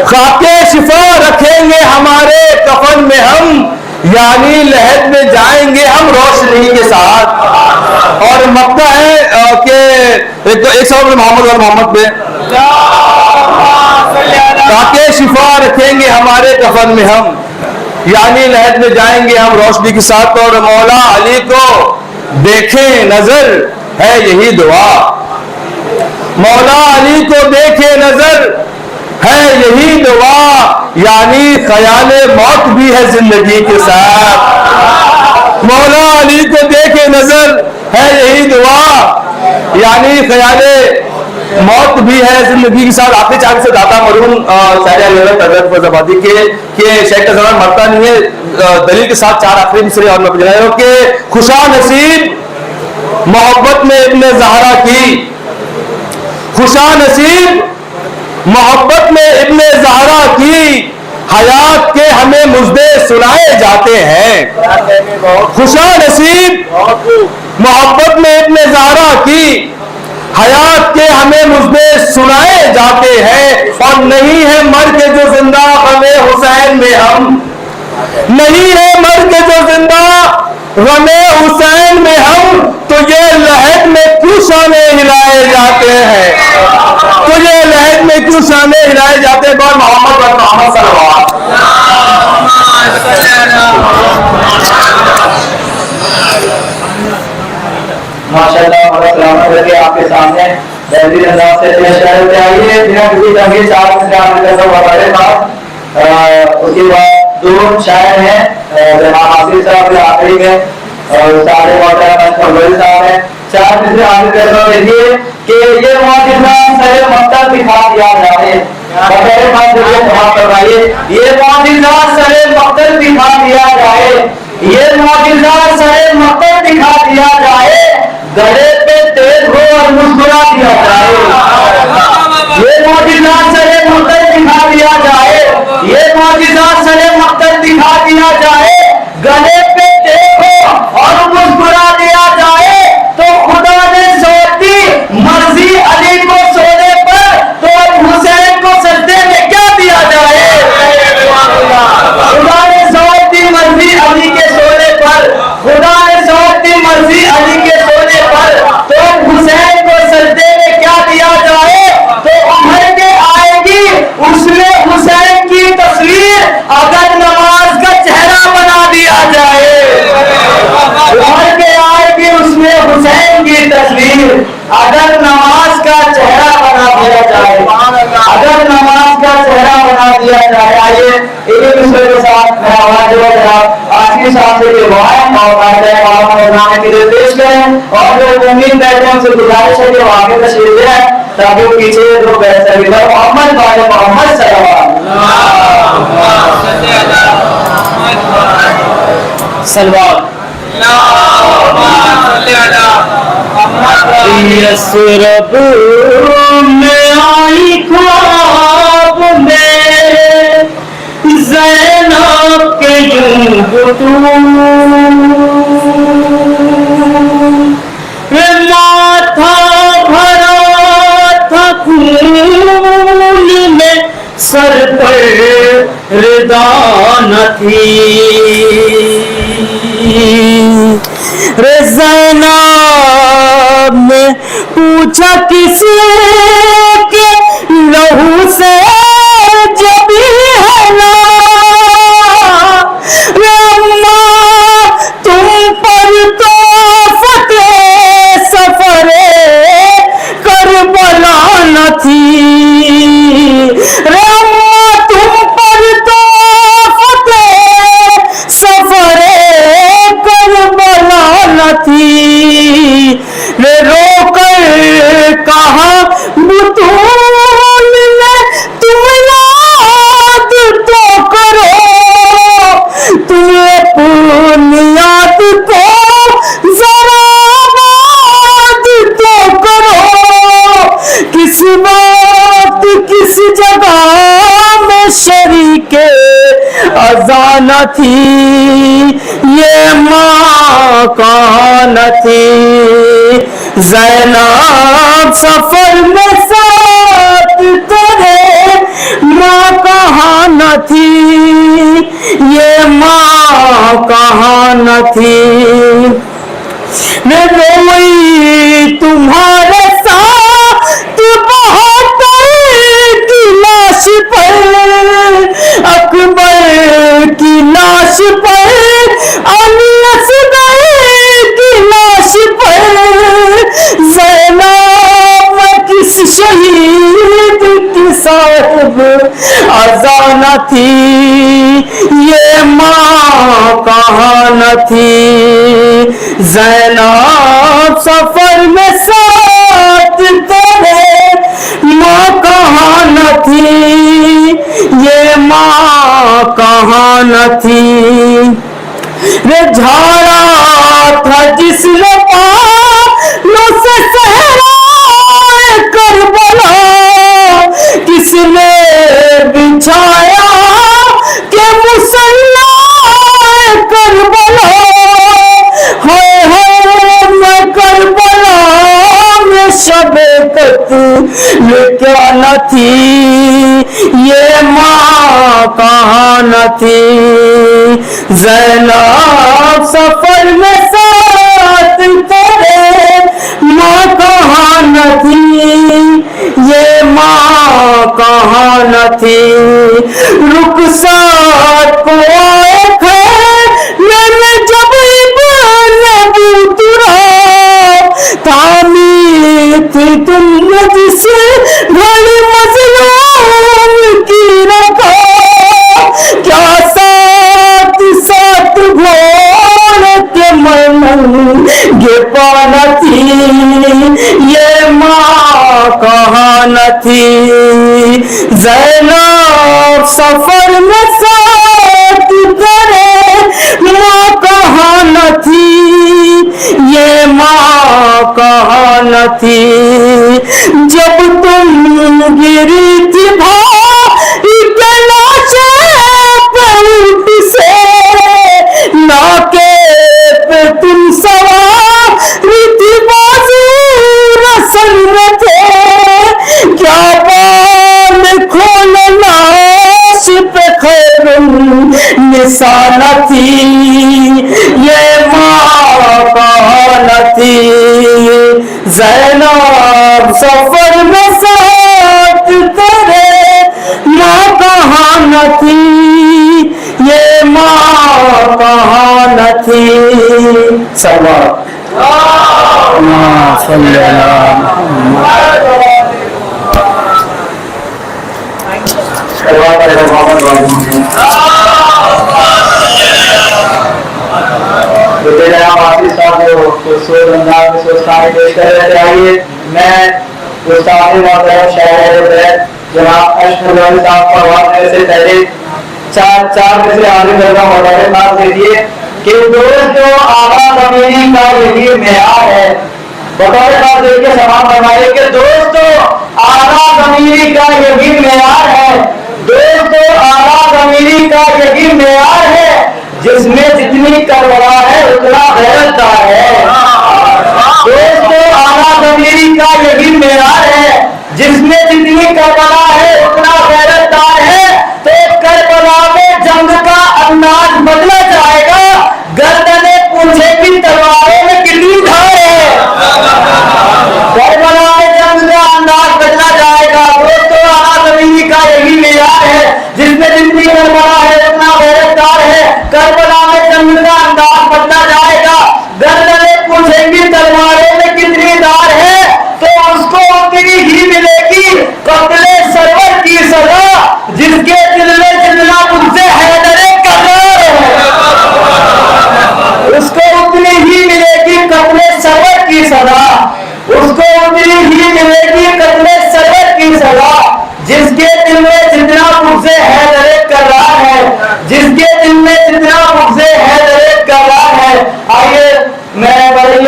खाके शिफा रखेंगे हमारे कफन में हम, यानी लहद में जाएंगे हम रोशनी के साथ। और मक्का है कि एक सवाल मोहम्मद और मोहम्मद पे खाके शिफा रखेंगे हमारे कफन में हम, यानी लहद में जाएंगे हम रोशनी के साथ। और मौला अली को देखे नजर है यही दुआ, मौला अली को देखे नजर है यही दुआ, यानी ख्याले मौत भी है जिंदगी के साथ। मौला अली को देखे नजर है यही दुआ, यानी ख्याले मौत भी है जिंदगी के साथ। आखिरी चांद से दाता मरूम शायरी के शेख का जमान मरता नहीं है, दलील के साथ चार आखिरी मिसरे और मैं बुझा कि खुशा नसीब मोहब्बत में इब्ने ज़हरा की, खुशा नसीब मोहब्बत में इब्ने ज़हरा की, हयात के हमें मुजदे सुनाए जाते हैं। खुशा नसीब मोहब्बत में इब्ने ज़हरा की, हयात के हमें मुजदे सुनाए जाते हैं। और नहीं है मर के जो जिंदा गमे हुसैन में हम, नहीं है मर के जो जिंदा गमे हुसैन में हम, तो ये लहद में क्यों शाने हिलाए जाते हैं, तो ये लहद में क्यों शाने हिलाए जाते हैं। और मोहम्मद और मोहम्मद सल्लल्लाहु माशाअल्लाह करके आपके सामने बेहतरीन अंदाज से पेश कर रहे थे। आइए बिना किसी तंगी चार से हमारे पास उसके बाद दो शायर हैं जनाब हासिल साहब आखिरी में और सारे मोहतरम साहब हैं। चार मिसरे हासिल करना देखिए कि ये मौजूदा सरे मकसद दिखा दिया जाए, करवाइए ये मौजूदा सरे मकसद दिखा दिया जाए, ये मौजूदा सरे मकसद दिखा दिया जाए, गले पे तेज हो और मुस्कुरा दिया जाए। ये मौजूदा सरे मकसद दिखा दिया जाए, ये मौजूदा सरे मकसद दिखा दिया जाए, गले पे तेज हो और मुस्कुरा दिया जाए। तो खुदा ने सोची मर्जी अली को सोने पर, तो हुसैन को सजदे में क्या दिया जाए। खुदा ने सोची मर्जी अली के सोने पर, खुदा ने सोची मर्जी अली के सोने पर, तो हुसैन को सजदे में क्या दिया जाए। तो उभर के आएगी उसमें हुसैन की तस्वीर, अगर नमाज का चेहरा बना दिया जाए। उभर के आएगी उसमें हुसैन की तस्वीर, अगर नमाज का चेहरा बना दिया जाए, अगर नमाज का चेहरा बना दिया जाए। आइए एक दूसरे के साथ मैं आवाज आखिरी साथ से और के लिए पेश करें। और जो उम्मीद बैठे हैं उनसे गुजारिश है कि वो आगे तशरीफ ले आए ताकि वो पीछे जो बैठे मोहम्मद वाले मोहम्मद सलवार यसरब में आई ख्वाब में ज़ैनब के यूं माथा भरा था खून में, सर पर रिदा न थी। ज़ैनब ने पूछा किसी के लहू से जब है ना, अम्मा तुम पर तो फतेह सफरे करबला न थी। अम्मा तुम पर तो फतेह सफरे करबला न थी। रे रोकर कहा बुतूल ने तुम याद तो करो, तुम अपनी याद को जरा याद तो करो। किस वक्त किस जगह में शरीके अज़ान थी, ये माँ कौन थी। ज़ैनब सफर में साथ तेरे माँ कहाँ न थी, ये माँ कहाँ न थी। मैं रोई तुम्हारे साथ बहुत की लाश पर, अकबर की लाश पर, अली असगर की लाश ज़ैनब किस शहीद की साहिब अज़ा न थी, ये माँ कहाँ न थी। ज़ैनब सफर में साथ तेरे माँ कहाँ न थी, ये माँ कहाँ न थी। रे झाड़ा था जिसने पालों से सहरा करबला, किसने बिछाया के मुसल्ला करबला। हाय हाय मैं करबला में शबे कत्ल क्या न थी, ये माँ कहाँ न थी। ज़ैनब सफर में साथ तेरे माँ कहाँ न थी, ये माँ कहाँ न थी। रुखसात को आए मैंने जब तुरा तामीर थी तुमने जिसे घड़ी मजलूम की रखा, क्या साथ साथ घोड़ के ये पाना थी, ये माँ कहाँ न थी। ज़ैनब सफर में साथ करे माँ कहाँ न थी, ये माँ कहाँ न थी। जब तुम गिरी थी भाई के लाशे पे उठ से, नाके पे तुम सवारी थी बाजू रसन में थे, क्या बाल खोल लाश पे खैरुन निशाना थी, ये माँ कहाँ न थी। ज़ैनब सफर में साथ तेरे माँ कहाँ न थी, ये माँ कहाँ न थी। मैं जनाब अशफाक साहब फरमाने से पहले चार में से आगे दरगाह मौलाना बात देखिए कि दोस्तों आगा ज़मीनी का यही मेयार है। बतौर बात देखिए सवाल फरमाइए कि दोस्तों आगा ज़मीनी का यही मेयार है, दोस्तों आगा ज़मीनी का यही मेयार है, जिसमें जितनी करबला है उतना गैरतदार है। दोस्तों आगा ज़मीनी का यही मेयार है, जिसमें जितनी करबला है उतना गैरतदार है। तो करबला में जंग का अंदाज बदला जाएगा, गर्दने पूछे की तलवारों में कितनी धार है। करबला में जंग का अंदाज बदला जाएगा। दोस्तों आगा ज़मीनी का यही मेयार है, जिसमें जितनी करबला है उतना गैरतदार है। करबला में जंग का अंदाज बदला जाएगा, गर्दने पूछेंगी तलवारों में कितनी धार है, तो उसको उतनी ही मिलेगी कत्ले सरवर की सजा, जिसके दिल में जितना मुझसे हैदरे करार है। उसको उतनी ही मिलेगी कत्ले सरवर की सजा, उसको उतनी ही मिलेगी कत्ले सरवर की सजा, जिसके दिल में जितना मुझसे हैदरे करार है, जिसके दिल में जितना मुझसे हैदरे करार है। आइए मैं बड़ी के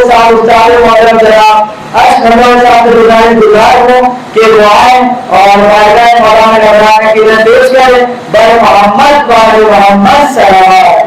साथ उस्ताद मौलाना जनाब अशफाक साहब से गुजार हूँ कि दुआएं और वायदा मौलाना घबराने की पेश करें। बर मोहम्मद वाले मोहम्मद सल्लल्लाहु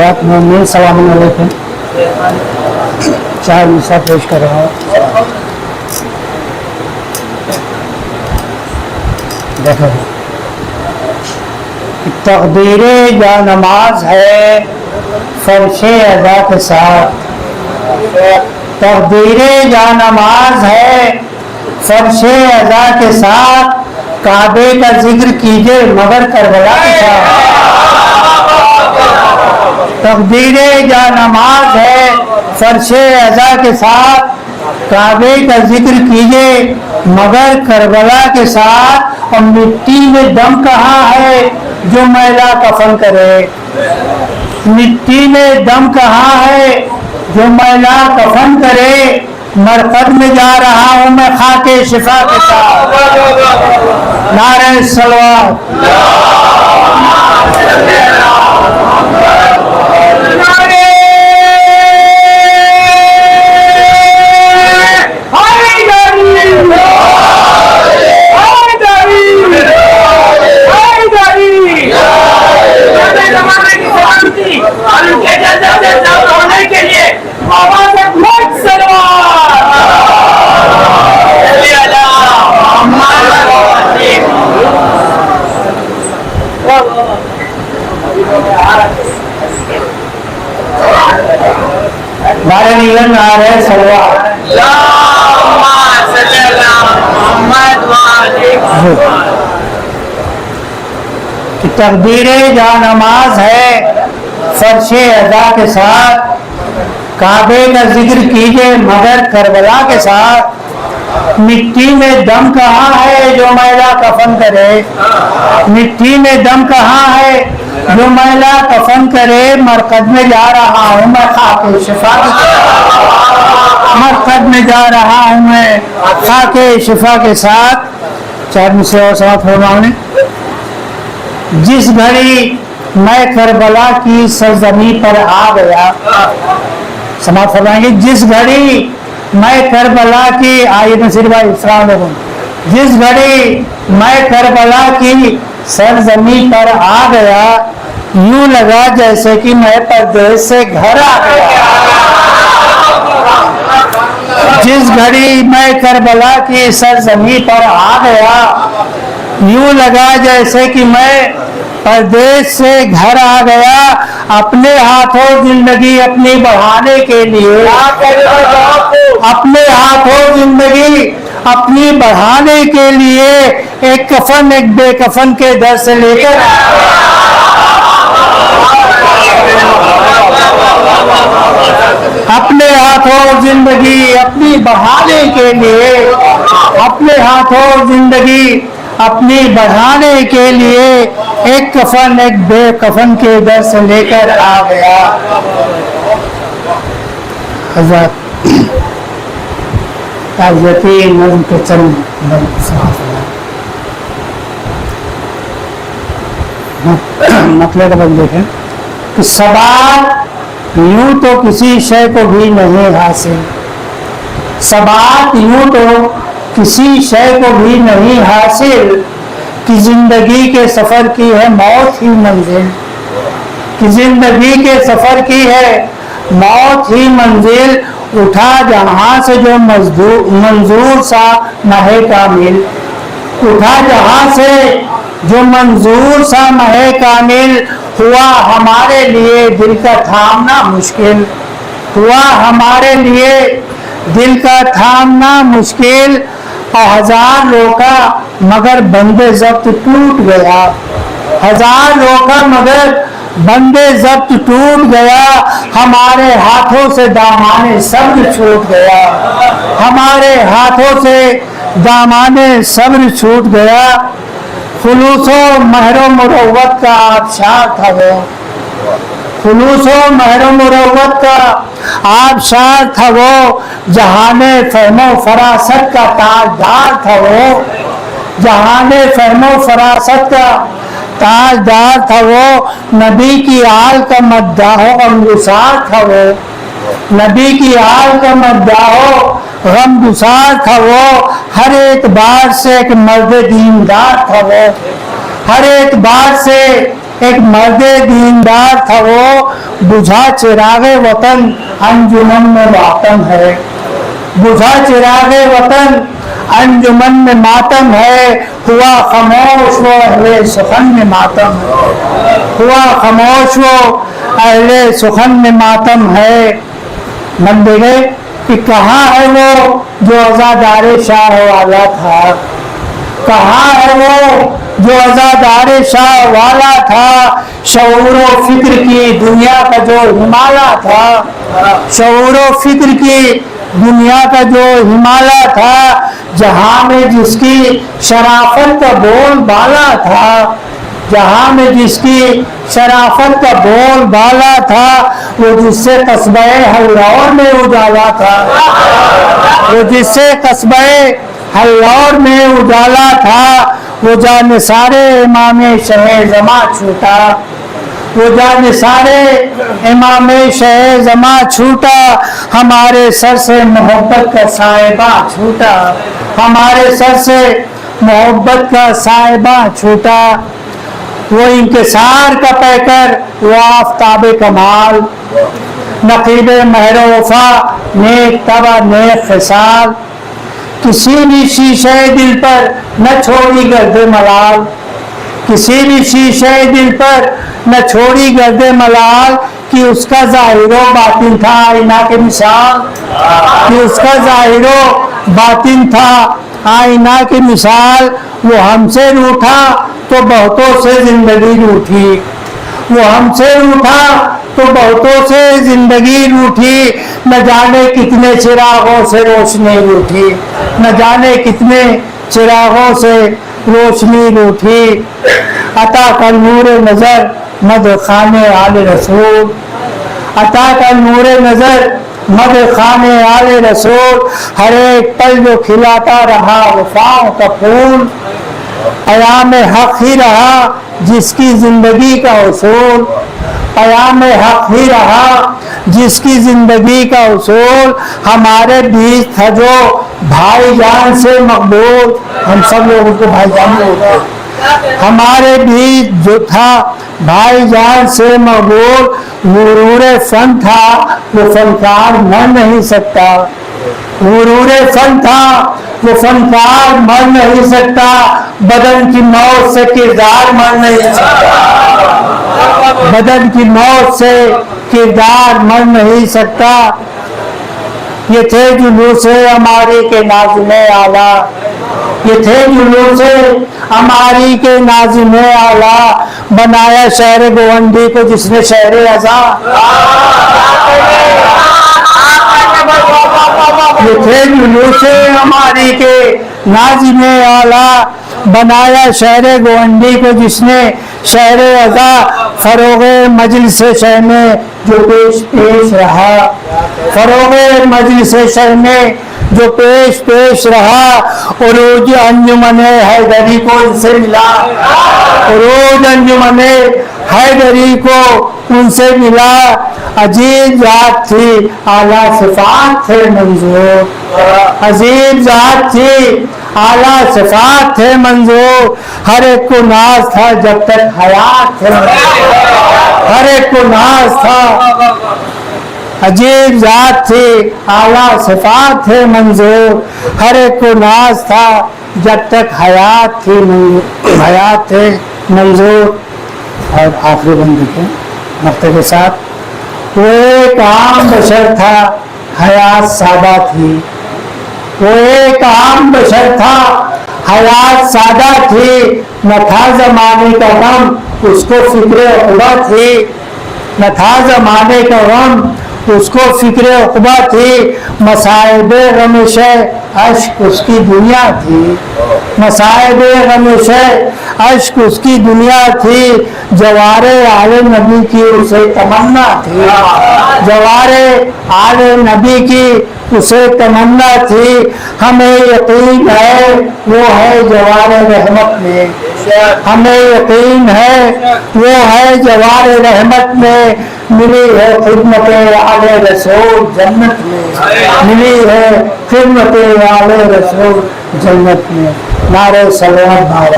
हज़रात मोमिन सलाम अलैकुम। चार मिसरा पेश कर रहा हूँ। देखो, तकदीरे या नमाज है फर्शे अदा के साथ, तकदीरे या नमाज है फर्शे अदा के साथ, काबे का जिक्र कीजिए मगर करबला के साथ। तकदीरे या नमाज है फर्शे अदा के साथ, काबे का जिक्र कीजिए मगर करबला के साथ। और मिट्टी में दम कहाँ है जो मैला कफन करे, मिट्टी में दम कहाँ है जो मैला कफन करे। मरकद में जा रहा हूँ मैं खाके शिफा के साथ। नारे सलवात। के लिए आवाज नारे निगन नारे सलवात। कि तकदीरे जा नमाज है फर्शे अदा के साथ, काबे का जिक्र कीजिए मगर करबला के साथ। मिट्टी में दम कहाँ है जो मैला कफन करे, मिट्टी में दम कहाँ है जो मैला कफन करे। मरकद में जा रहा हूँ मैं खाके शिफा के साथ, मरकद में जा रहा हूँ मैं खाके शिफा के साथ। चार मिसरे और समाप्त फरमाने। जिस घड़ी मैं करबला की सरजमी पर आ गया, समाप्त फरमाएंगे। जिस घड़ी मैं करबला की, आइए नसीर भाई अस्सलाम वालेकुम। जिस घड़ी मैं करबला की सरजमी पर आ गया, यूं लगा जैसे कि मैं परदेश से घर आ गया। जिस घड़ी मैं करबला की सरजमी पर आ गया, यूं लगा जैसे कि मैं परदेश से घर आ गया। अपने हाथों जिंदगी अपनी बढ़ाने के लिए, अपने हाथों जिंदगी अपनी बढ़ाने के लिए एक कफन एक बेकफन के दर से लेकर अपने हाथों जिंदगी अपनी बढ़ाने के लिए, अपने हाथों जिंदगी अपनी बढ़ाने के लिए एक कफन एक बेकफन के दर से लेकर आ गया। हज़रत नज़्म के चंद मतलब बन देखें कि सबात यूं तो किसी शय को भी नहीं हासिल, सबात यूं तो किसी शय को भी नहीं हासिल, कि जिंदगी के सफर की है मौत ही मंजिल, कि जिंदगी के सफर की है मौत ही मंजिल। उठा जहां से जो मंजूर सा महे कामिल, उठा जहां से जो मंजूर सा महे कामिल। हुआ हमारे लिए दिल का थामना मुश्किल, हुआ हमारे लिए दिल का थामना मुश्किल। और हजार रोका मगर बंदे जब्त टूट गया, हजार रोका मगर बंदे जब्त टूट गया। हमारे हाथों से दामाने सब्र छूट गया, हमारे हाथों से दामाने सब्र छूट गया। खुलूसो महरो मुरव्वत का आबशार था वो, खुलूसो महरो मुरव्वत का आबशार था वो। जहाने फहमो फरासत का ताजदार था वो, जहाने फहमो फरासत का ताजदार था वो। नबी की आल का मद्दाहो गमगुसार था वो, नबी की आल का मद्दाहो गमगुसार था वो। हर एतबार से एक मर्द दीनदार था वो, हर एतबार से एक मर्द दीनदार था वो, बुझा चिरागे वतन अंजुमन में मातम है। बुझा चिरागे वतन अंजुमन में मातम है, हुआ खामोश वो अहले सुखन में मातम है। हुआ खामोश वो अहले सुखन में मातम है। बंदे कि कहाँ है वो जो अज़ादारे शाह वाला था, कहाँ है वो जो अज़ादारे शाह वाला था। शऊरो फिक्र की दुनिया का जो हिमालय था, शऊरो फिक्र की दुनिया का जो हिमालय था, जहाँ में जिसकी शराफत का बोल बाला था, जहाँ में जिसकी शराफत का बोल बाला था, वो जिससे कस्बे हल्लौर में उजाला था, वो जिससे कस्बे हल्लौर में उजाला था। वो जाने सारे इमाम शहे जमा छूटा, वो जाने सारे इमाम शहे जमा छूटा। हमारे सर से मोहब्बत का साहिबा छूटा, हमारे सर से मोहब्बत का साहिबा छूटा। वो इंकिसार का पैकर वो आफ्ताब कमाल, नकीब महर वफा नेक तबा नेक खिसाल। किसी भी शीशे दिल पर न छोड़ी गर्द मलाल, किसी भी शीशे दिल पर न छोड़ी गर्द मलाल। कि उसका ज़ाहिरो बातिन था आईना के मिसाल, कि उसका ज़ाहिरो बातिन था आईना की मिसाल। वो हमसे रूठा तो बहुतों से जिंदगी रूठी, वो हमसे रूठा तो बहुतों से जिंदगी रूठी। न जाने कितने चिरागों से रोशनी रूठी, न जाने कितने चिरागों से रोशनी रूठी। अता कर नूर नजर मद खाने आले रसूल, अता कर नूर नजर मद खाने आले रसूल। हर एक पल जो खिलाता रहा वफाओं का फूल, क़याम हक ही रहा जिसकी जिंदगी का उसूल, क़याम हक ही रहा जिसकी जिंदगी का उसूल। हमारे बीच था जो भाईजान से मकबूल, हम सब लोगों को भाईजान बोलते हैं। हमारे बीच जो था भाईजान से मकबूल, गुरूर फन था वो फनकार मर नहीं सकता, गुरूर फन था वो फनकार मर नहीं सकता। बदन की मौत से किरदार मर नहीं सकता, बदन की मौत से किरदार मर नहीं सकता। ये थे जुलूसे हमारी के नाज़िमे आला, ये थे जुलूसे हमारी के नाज़िमे आला। बनाया शहर गोवंडी को जिसने शहर अज़ा, ये थे जुलूसे हमारी के नाज़िमे आला। बनाया शहर गोवंडी को जिसने शहर अज़ा। फरोगे मजलिस शहर में जो पेश पेश रहा, फरोगे मजलिस शहर में जो पेश पेश रहा। उरूज अंजुमने हैदरी को उनसे मिला, उरूज अंजुमने हैदरी को उनसे मिला। अजीब जात थी आला सिफात थे मंजूर, अजीब जात थी आला सिफात थे मंजूर। हर एक को नाज था जब तक हयात थे, हर एक को नाज था। अजीब जात थी आला सिफात थे मंजूर, हर एक को नाज था जब तक हयात थी हयात थे मंजूर। और आखिरी बंदी के मक्ते के साथ, वो एक आम बशर था हयात सादा थी, वो एक आम बशर था हयात सादा थी। न था जमाने का गम उसको फिक्र उक़बा थी, न था जमाने का गम उसको फिक्र उक़बा थी। मसाइबे गमिशे अश्क उसकी दुनिया थी, मसाइबे गमिशे अश्क उसकी दुनिया थी। जवारे आले नबी की उसे तमन्ना थी, जवारे आले नबी की उसे तमन्ना थी। हमें यकीन है वो है जवारे रहमत में, हमें यकीन है वो है जवारे रहमत में। मिली है खिदमत आले रसूल जन्नत में, मिली है खिदमत आले रसूल जन्नत में। नारे सलावत भाई।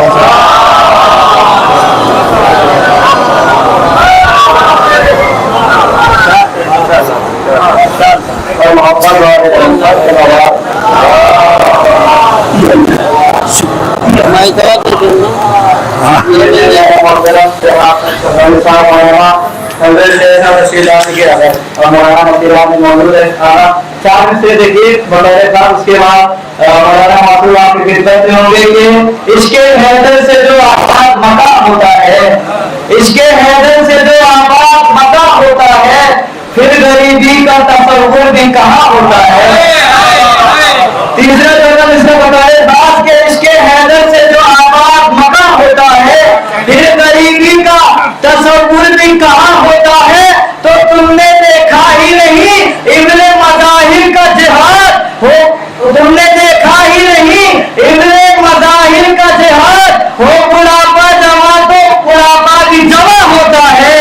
और मोहब्बत चार से देखिए बताया था। उसके बाद मौलाना मासूम आपकी खिदमत में होंगे कि इसके हैदर से जो आबाद मका होता है, इसके हैदर से जो आबाद मका होता है, फिर गरीबी का तसव्वुर भी कहाँ होता है। तीसरा जगह इसने बताया दास के इसके हैदर से जो आबाद मका होता है, फिर गरीबी का तसव्वुर भी कहाँ होता है। तो तुमने देखा ही नहीं इब्ने मज़ाहिर का जिहाद हो, तुमने देखा ही नहीं इब्ने मज़ाहिर का जिहाद हो, बुढ़ापा जमा तो बुढ़ापा भी जमा होता है,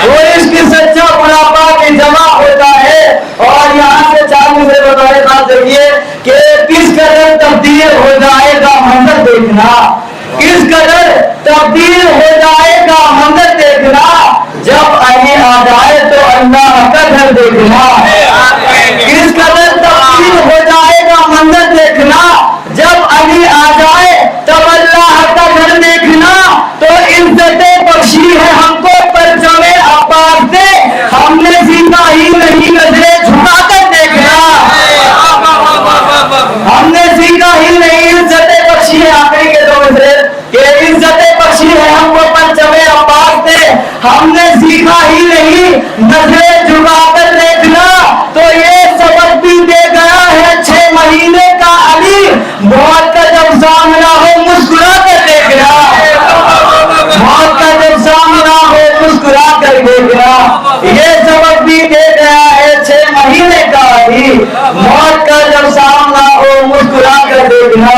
वो इसकी सच्चा बुढ़ापा भी जमा होता है। और यहाँ से चालू से बताए बात देखिए कि किस कदर तब्दील हो जाएगा मंजर देखना, किस कदर तब्दील हो जाएगा मंजर देखना, जब अली आ जाए तो अल्लाह का घर देखना। किस कदर तब्दील हो जाएगा मंजर देखना, जब अली आ जाए तब अल्लाह का घर देखना। तो इज्जतें बख्शी है हमको परचमे अब्बास से, हमने सीखा ही नहीं नजरें झुकाकर देखना, हमने सीखा ही नहीं। इज्जतें बख्शी है आखिरी के दो के इज्जतें बख्शी है हमको परचमे अब्बास से, हमने सीखा ही नहीं नजरें झुकाकर देखना। तो ये सबक भी दे गया है 6 महीने का अली, मौत का जब सामना हो मुस्कुरा कर देखना, मौत का जब सामना हो मुस्कुरा कर देखना। ये सबक भी दे गया है 6 महीने का अली, मौत का जब सामना हो मुस्कुरा कर देखना।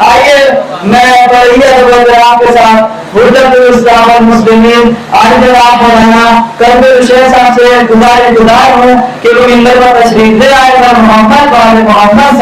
आइए मैं आपके साथ इस्लाम और मुस्लिमीन आज जनाब मौलाना कर्नल शेख साहब से गुजार हूँ कि वो मिंबर पर तशरीफ ले आएगा। मोहम्मद वाले मोहम्मद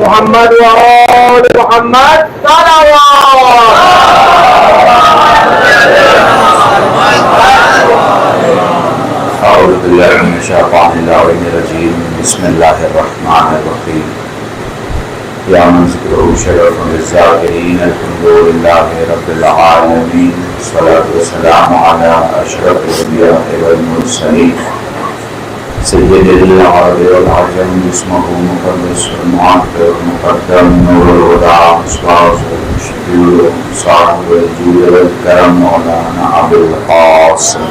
मोहम्मद और मोहम्मद बिस्मिल्लाहिर्रहमानिर्रहीम या मन ज़िक्रुहु शरफ़ुन लिज़्ज़ाकिरीन अल्हम्दुलिल्लाहि रब्बिल आलमीन वस्सलातु वस्सलामु अला अशरफिल अंबिया'i वल मुरसलीन सय्यदुल अरब वल अजम इस्मुहु मुक़द्दस मुअत्तर मुक़द्दम नूरुल हुदा मुस्ताफ़िर साहिब वल जूद वल करम मौलाना अबुल क़ासिम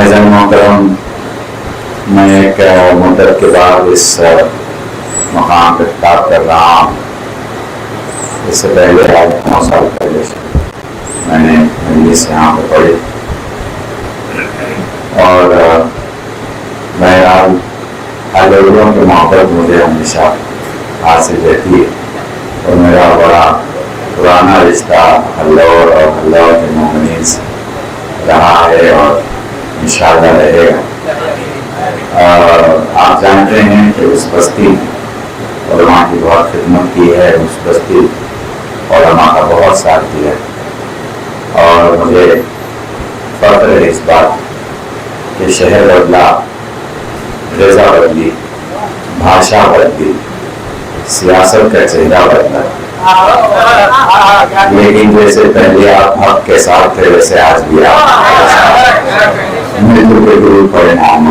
ऐज़न मोहतरम, मैं एक मुद्दत के बाद इस मकाम पर खिताब कर रहा हूँ। इससे पहले आज 9 साल पहले से मैंने मजलिस यहाँ पर पढ़ी और बहरहाल लोगों की मोहब्बत मुझे हमेशा हासिल रहती है और मेरा बड़ा पुराना रिश्ता अल्लाह और अल्लाह के मोमिनीन से रहा है और इंशाअल्लाह रहेगा। आप जानते हैं कि उस बस्ती उलमा की बहुत खिदमत की है, उस बस्ती उलमा का बहुत साथ दिया और मुझे फख्र है इस बात कि शहर बदला, ग़ज़ा बदली, भाषा बदली, सियासत का चेहरा बदला, लेकिन जैसे पहले आप हक के साथ थे वैसे आज भी आप मृत्यु के गुरु परिणाम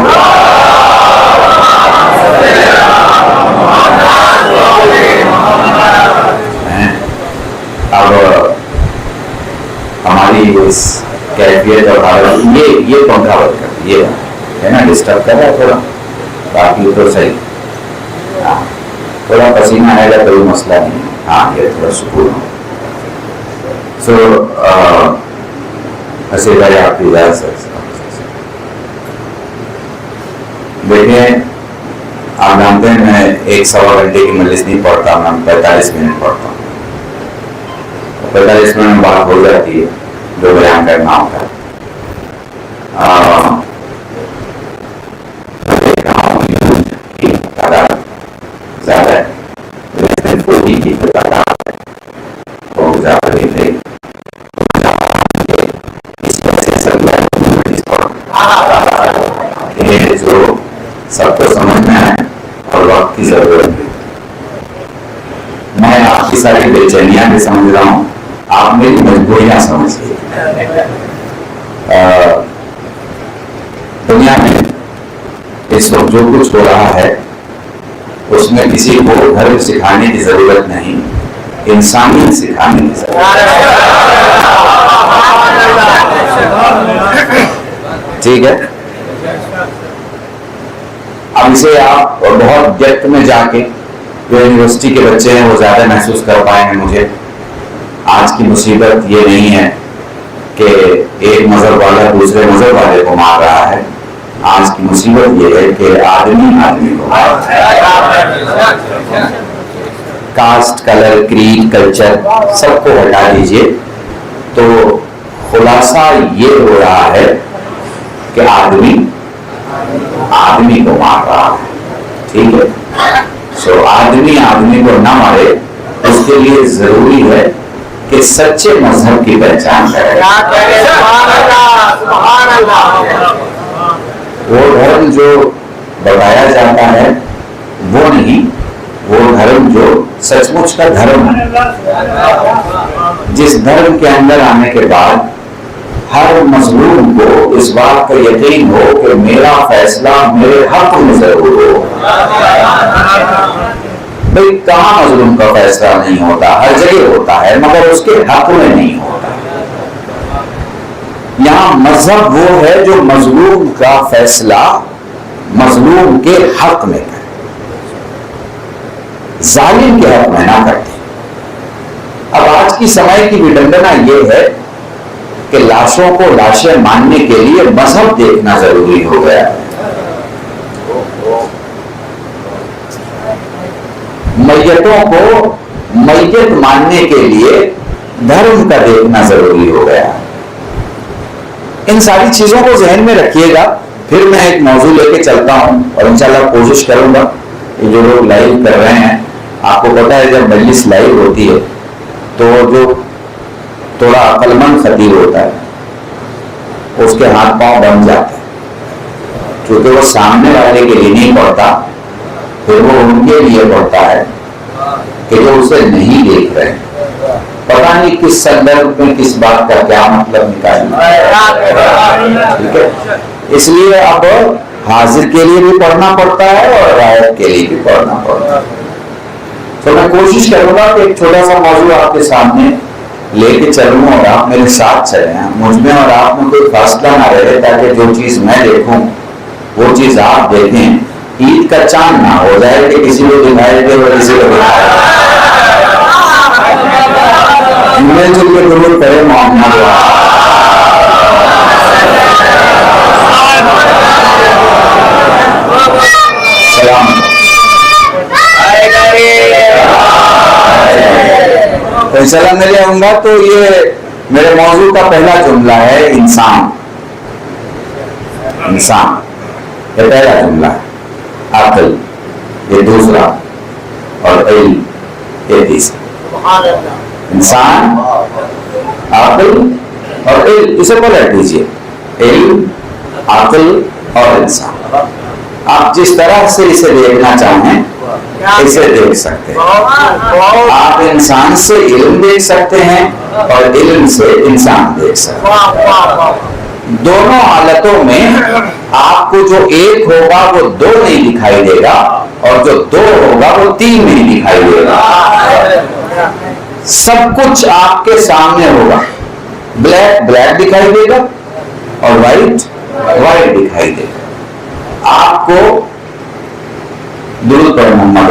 अब हमारी इस कैफियत और हालत ये पंखा बंद कर ये है ना, डिस्टर्ब कर रहा है थोड़ा, बाकी तो सही। थोड़ा पसीना आएगा कोई मसला नहीं। हाँ, ये थोड़ा सुकून हो। सो हसी भाई आपकी इजाज़त। देखिए, आप जानते हैं मैं 1-1.25 घंटे की मजलिस नहीं पढ़ता, मैं 45 मिनट पढ़ता हूँ। 45 मिनट में बात हो जाती है जो बयान करना होता है। ज़्यादा है, की तादाद बहुत ज़्यादा नहीं थे। इस वजह से जो सबको समझना है और वक्त की जरूरत है। मैं आपकी सारी बेचैनियां भी समझ रहा हूँ, आप मेरी मजबूरियां समझिए। दुनिया में इस वक्त जो कुछ हो रहा है उसमें किसी को धर्म सिखाने की जरूरत नहीं, इंसानियत सिखाने की जरूरत। ठीक है, अब इसे आप बहुत डेप्थ में जाके जो यूनिवर्सिटी के बच्चे हैं वो ज्यादा महसूस कर पाएंगे। मुझे आज की मुसीबत ये नहीं है कि एक मजहब वाला दूसरे मजहब वाले को मार रहा है, आज की मुसीबत ये है कि आदमी आदमी को मार रहा है। कास्ट, कलर, क्रीड, कल्चर सबको हटा दीजिए तो खुलासा ये हो रहा है कि आदमी आदमी को मार रहा है। ठीक है, सो आदमी आदमी को ना मारे उसके लिए जरूरी है कि सच्चे मजहब की पहचान करें। वो धर्म जो बताया जाता है वो नहीं, वो धर्म जो सचमुच का धर्म है, जिस धर्म के अंदर आने के बाद हर मजलूम को इस बात का यकीन हो कि मेरा फैसला मेरे हक में जरूर हो। भाई कहाँ मजलूम का फैसला नहीं होता, हर जगह होता है, मगर उसके हक में नहीं होता। यहाँ मजहब वो है जो मजलूम का फैसला मजलूम के हक में करे, जालिम के हक में ना करते। अब आज की समय की विडंबना ये है कि लाशों को लाशें मानने के लिए मजहब देखना जरूरी हो गया है। मैयतों को मैयत मानने के लिए धर्म का देखना जरूरी हो गया। इन सारी चीजों को जहन में रखिएगा। फिर मैं एक मौजूद लेके चलता हूं और इंशाल्लाह कोशिश करूंगा कि जो लोग लाइव कर रहे हैं, आपको पता है जब मजलिस लाइव होती है तो जो थोड़ा अक्लमंद खतीब होता है उसके हाथ पांव बन जाते हैं, क्योंकि वो सामने वाले के लिए नहीं पढ़ता, फिर वो उनके लिए पढ़ता है कि जो उसे नहीं देख रहे, पता नहीं किस संदर्भ में किस बात का क्या मतलब निकालना। ठीक है, इसलिए अब हाजिर के लिए भी पढ़ना पड़ता है और गायब के लिए भी पढ़ना पड़ता है। तो मैं कोशिश करूंगा कि एक छोटा सा मौजूद आपके सामने लेके चलूं और आप मेरे साथ चलें। मुझ में और आप में कोई फासला ना रहे, ताकि जो चीज मैं देखूं वो चीज आप देखें। ईद का चांद ना हो जाए कि किसी को दिखाई दे और किसी को दिखाए। मिलजुल के जरूर करे मोहम्मद। सलाम। इंशाल्लाह मैं ले आऊंगा। तो ये मेरे मौजू का पहला जुमला है इंसान। इंसान ये पहला जुमला है। अक्ल ये दूसरा और इल्म ये तीसरा। इंसान, अक्ल और इल्म, इसे पलट दीजिए। इल्म, अक्ल और इंसान। आप जिस तरह से इसे देखना चाहें इसे देख सकते हैं। आप इंसान से इल्म देख सकते हैं और इल्म से इंसान देख सकते हैं। दोनों हालतों में आपको जो एक होगा वो दो नहीं दिखाई देगा और जो दो होगा वो तीन नहीं दिखाई देगा। सब कुछ आपके सामने होगा। ब्लैक ब्लैक दिखाई देगा और व्हाइट व्हाइट दिखाई देगा। आपको दुरूद पर मोहम्मद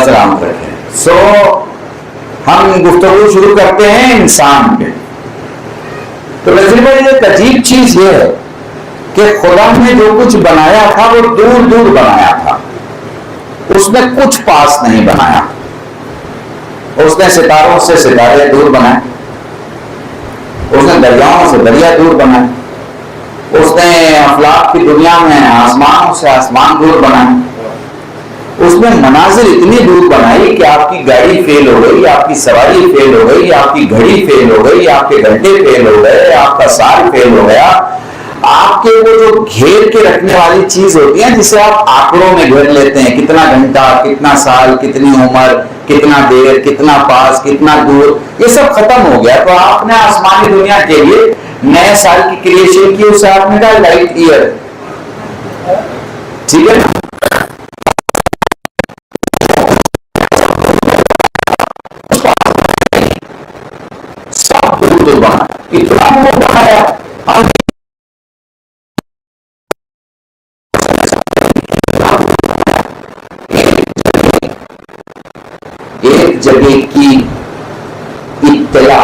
सलाम करते हैं। सो हम गुफ्तगू शुरू करते हैं इंसान पे। तो नज़ीर भाई एक अजीब चीज ये है कि खुदा ने जो कुछ बनाया था वो दूर दूर बनाया था, उसने कुछ पास नहीं बनाया। उसने सितारों से सितारे दूर बनाए, उसने दरियाओं से दरिया दूर बनाए, उसने अफलाक की दुनिया में आसमानों से आसमान दूर बनाए, उसने मनाजिर इतनी दूर बनाई कि आपकी गाड़ी फेल हो गई, आपकी सवारी फेल हो गई, आपकी घड़ी फेल हो गई, आपके घंटे फेल हो गए, आपका साल फेल हो गया। आपके वो जो घेर के रखने वाली चीज होती है जिसे आप आंकड़ों में घेर लेते हैं, कितना घंटा, कितना साल, कितनी उम्र, कितना देर, कितना पास, कितना दूर, ये सब खत्म हो गया। तो आपने आसमानी दुनिया के लिए नए साल की क्रिएशन की, उसे आपने कहा लाइट ईयर। ठीक है, इतना वो बनाया। एक जगह की इत्तला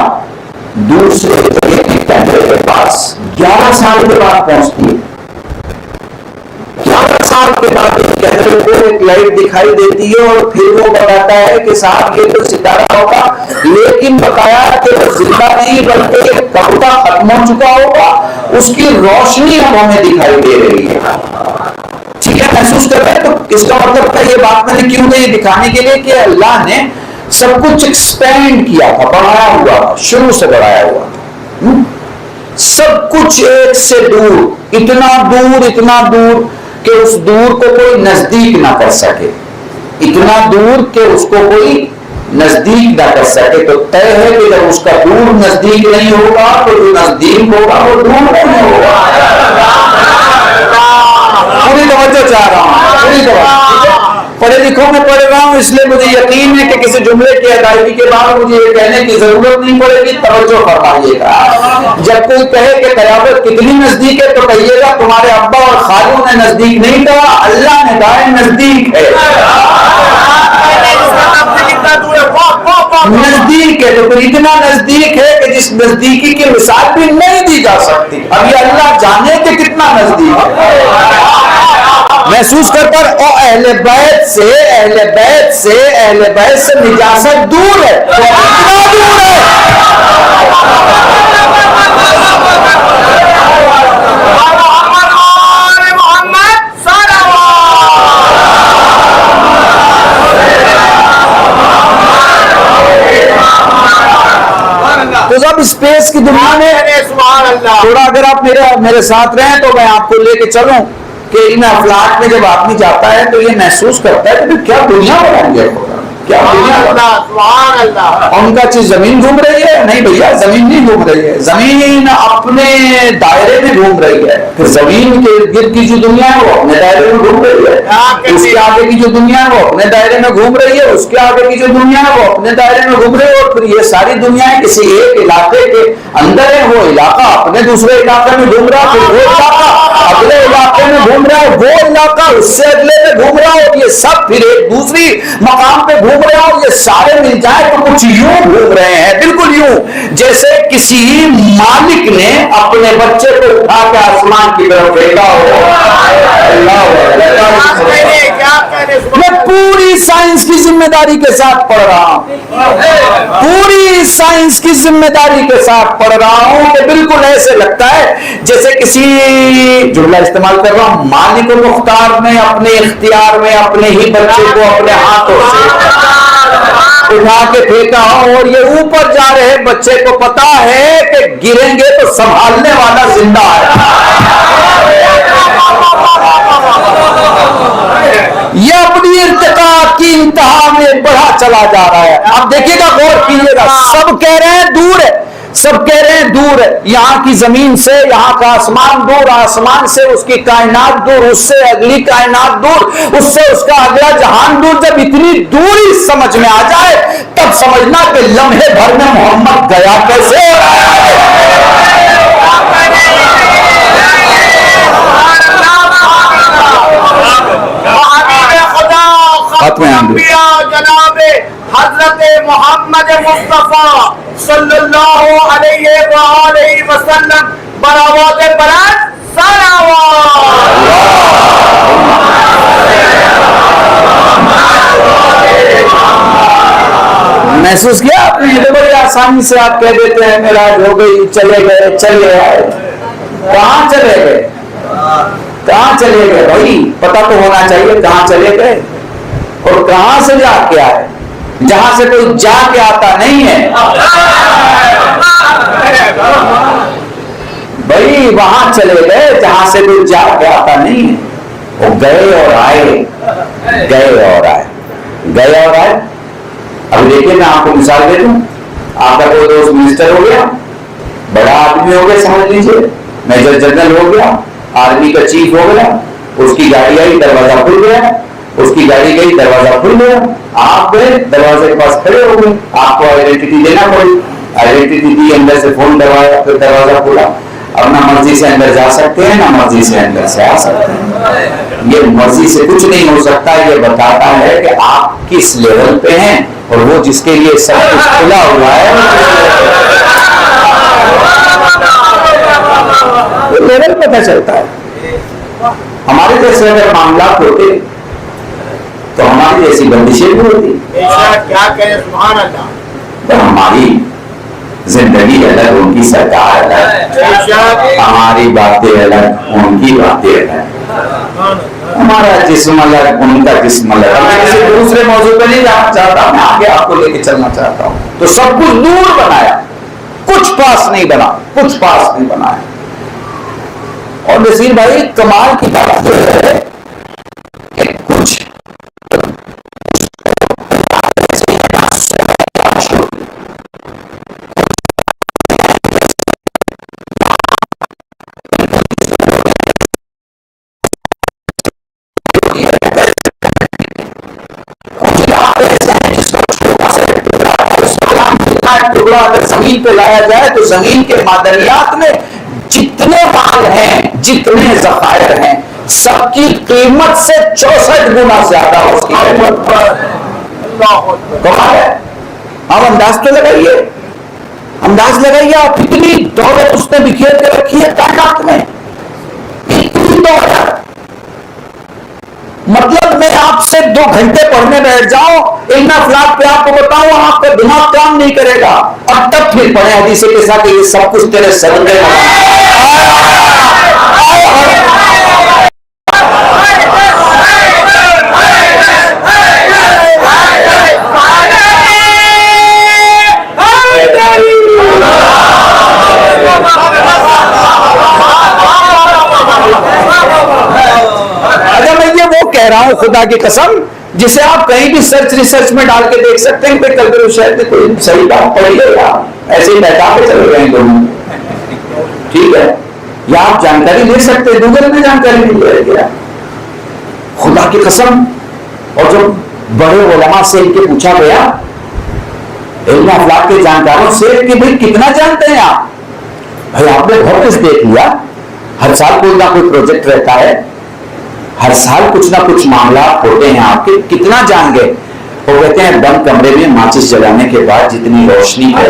दूसरे जगह के कैमरे के पास 11 साल के बाद पहुंचती है। 11 साल के बाद एक कैमरे को एक लाइट दिखाई देती है और फिर वो बताता है कि साहब ये तो सितारा होगा, लेकिन बताया कि वो जिंदा नहीं बल्कि कब का खत्म हो चुका होगा, उसकी रोशनी अब हमें दिखाई दे रही है। ठीक है, महसूस कर रहे हैं। तो इसका मतलब है ये बात मैंने क्यों कही, दिखाने के लिए कि अल्लाह ने सब कुछ एक्सपेंड किया था, बढ़ाया हुआ था, शुरू से बढ़ाया हुआ था। सब कुछ एक से दूर, इतना दूर कि उस दूर को कोई नजदीक ना कर सके, इतना दूर कि उसको कोई नजदीक ना कर सके। तो तय है कि जब उसका दूर नजदीक नहीं होगा तो जो नजदीक होगा वो दूर नहीं होगा। पूरी तवज्जो चाह रहा हूं, पूरी तवज्जो। पढ़े लिखों में पढ़ रहा हूं, इसलिए मुझे यकीन है कि किसी जुमले की अदायगी के बाद मुझे ये कहने की जरूरत नहीं पड़ेगी। तवज्जो फरमाइएगा। जब कोई कहे कि कयामत कितनी नजदीक है तो कहिएगा तुम्हारे अब्बा और खालू ने नजदीक नहीं कहा, अल्लाह ने कहा नजदीक है। नजदीक है तो फिर इतना नजदीक है कि जिस नजदीकी की मिसाल भी नहीं दी जा सकती। अब ये अल्लाह जाने के कितना नजदीक है। महसूस कर कर और अहले बैत से निजासत दूर है, तो कितना दूर है। तो जब स्पेस की दुनिया में थोड़ा अगर आप मेरे साथ रहें तो मैं आपको लेके चलूं कि इन अफलाक में जब आदमी जाता है तो ये महसूस करता है कि क्या दुनिया बना दिया, क्या दुनिया और उनका चीज जमीन घूम रही है। नहीं भैया, जमीन नहीं घूम रही है, जमीन अपने दायरे में घूम रही है। फिर जमीन के गिर्द की जो दुनिया है वो अपने दायरे में घूम रही है, उसके आगे की जो दुनिया है वो अपने दायरे में घूम रही है, उसके आगे की जो दुनिया है वो अपने दायरे में घूम रही है। और फिर ये सारी दुनिया किसी एक इलाके के अंदर है, वो इलाका अपने दूसरे इलाके में घूम रहा है, फिर वो इलाका अगले इलाके में घूम रहा है, वो इलाका उससे अगले में घूम रहा है, और ये सब फिर एक दूसरी मकाम पे घूम रहे हो। ये सारे मिल जाए तो कुछ यूं घूम रहे हैं, बिल्कुल यूं जैसे किसी मालिक ने अपने बच्चे को उठा के आसमान की तरफ फेंका हो। मैं पूरी साइंस की जिम्मेदारी के साथ पढ़ रहा हूं, पूरी साइंस की जिम्मेदारी के साथ पढ़ रहा हूं कि बिल्कुल ऐसे लगता है जैसे किसी जुमला इस्तेमाल कर रहा हूं, मालिक मुख्तार ने अपने इख्तियार में अपने ही बच्चे को अपने हाथों से उठा के फेंका हो, और ये ऊपर जा रहे बच्चे को पता है कि गिरेंगे तो संभालने वाला जिंदा है। ये अपनी इर्तिका की इंतहा में बढ़ा चला जा रहा है। अब देखिएगा, गौर कीजिएगा, सब कह रहे हैं दूर है, सब कह रहे हैं दूर है, यहाँ की जमीन से यहाँ का आसमान दूर, आसमान से उसकी कायनात दूर, उससे अगली कायनात दूर, उससे उसका अगला जहान दूर। जब इतनी दूरी समझ में आ जाए तब समझना कि लम्हे भर में मोहम्मद गया कैसे। जनाबे हजरत मोहम्मद मुस्तफा सल्लल्लाहु अलैहि वसल्लम बरावत बरात महसूस किया आपने? ये बड़ी आसानी से आप कह देते हैं मेरा हो गई, चले गए, चले आए। कहां चले गए, कहां चले गए भाई? पता तो होना चाहिए कहां चले गए और कहां से जाके आए। जहां से कोई जाके आता नहीं है भाई, वहां चले गए जहां से कोई जाके आता नहीं है। वो गए और आए, गए और आए, गए और आए। अब देखिए, मैं आपको मिसाल दे दूं। आपका कोई दोस्त मिनिस्टर हो गया, बड़ा आदमी हो गया, समझ लीजिए मेजर जनरल हो गया, आर्मी का चीफ हो गया, उसकी गाड़ी आई, दरवाजा खुल गया, उसकी गाड़ी गई, दरवाजा खुल गया, आप गए दरवाजे के पास खड़े हो गए, आपको आइडेंटिटी देना पड़ी, आइडेंटिटी दी, अंदर से फोन दबाया, फिर दरवाजा खुला। अब ना मर्जी से अंदर जा सकते हैं, ना मर्जी से अंदर से आ सकते हैं। ये मर्जी से कुछ नहीं हो सकता। ये बताता है कि आप किस लेवल पे हैं, और वो जिसके लिए सब कुछ खुला हुआ है वो लेवल पता चलता है। हमारे जैसे अगर मामला होते तो हमारी जैसी बंदिशें भी होती। क्या करें, सुभान अल्लाह। तो हमारी जिंदगी अलग, उनकी सरकार अलग, हमारी बातें अलग, उनकी बातें अलग, हमारा जिस्म अलग, उनका जिस्म अलग। मैं किसी दूसरे मौजूद पर नहीं जाना चाहता, मैं आगे आपको लेके चलना चाहता हूँ। तो सब कुछ दूर बनाया, कुछ पास नहीं बना, कुछ पास नहीं बनाया। और नसीर भाई, कमाल की बात है कि कुछ जमीन पे लाया जाए तो जमीन के मादनियात में जितने माल हैं, जितने जखायर हैं, सबकी कीमत से 64 गुना ज्यादा उसकी कमाल है। अब अंदाज तो लगाइए, अंदाज लगाइए आप, कितनी दौलत उसने बिखेर के रखी है कायनात में, इतनी दौलत। मतलब मैं आपसे 2 घंटे पढ़ने बैठ जाऊं इल्म अखलाक पे, आपको बताऊं आपका दिमाग काम नहीं करेगा, और तब फिर पढ़े हदीस के साथ ये सब कुछ तेरे सदके कह रहा हूं खुदा की कसम, जिसे आप कहीं भी सर्च रिसर्च में डाल के देख सकते हैं कि कल शायद में कोई सही बात पढ़िएगा, ऐसे ही बैठा के चले गए दोनों, ठीक है, या आप जानकारी ले सकते हैं, गूगल में जानकारी मिल जाएगी खुदा की कसम। और जो बड़े उलमा से इनके पूछा गया, इल्म अखलाक के जानकारों से कि भाई कितना जानते हैं आप, भाई आपने बहुत कुछ देख लिया, हर साल कोई ना कोई प्रोजेक्ट रहता है, हर साल कुछ ना कुछ मामला होते हैं आपके, कितना जान गए? वो कहते हैं बंद कमरे में माचिस जलाने के बाद जितनी रोशनी है,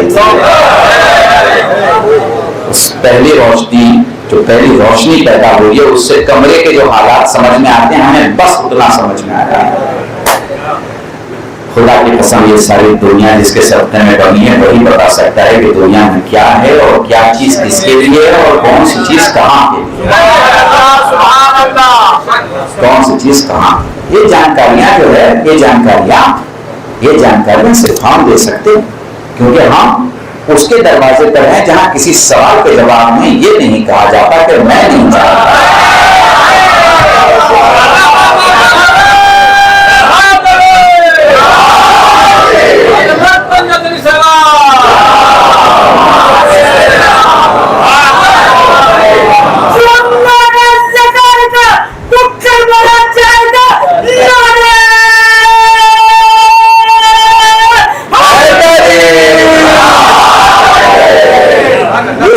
उस पहली रोशनी जो पहली रोशनी पैदा हुई है उससे कमरे के जो हालात समझ में आते हैं, हमें बस उतना समझ में आया है। खुदा की कसम ये सारी दुनिया जिसके सत्ते में बनी है वही बता सकता है कि दुनिया में क्या है और क्या चीज किसके लिए है और कौन सी चीज कहाँ के लिए, कौन सी चीज कहाँ। ये जानकारियां जो है, ये जानकारियां सिर्फ हम दे सकते हैं, क्योंकि हम उसके दरवाजे पर हैं जहां किसी सवाल के जवाब में ये नहीं कहा जाता कि मैं नहीं जानता।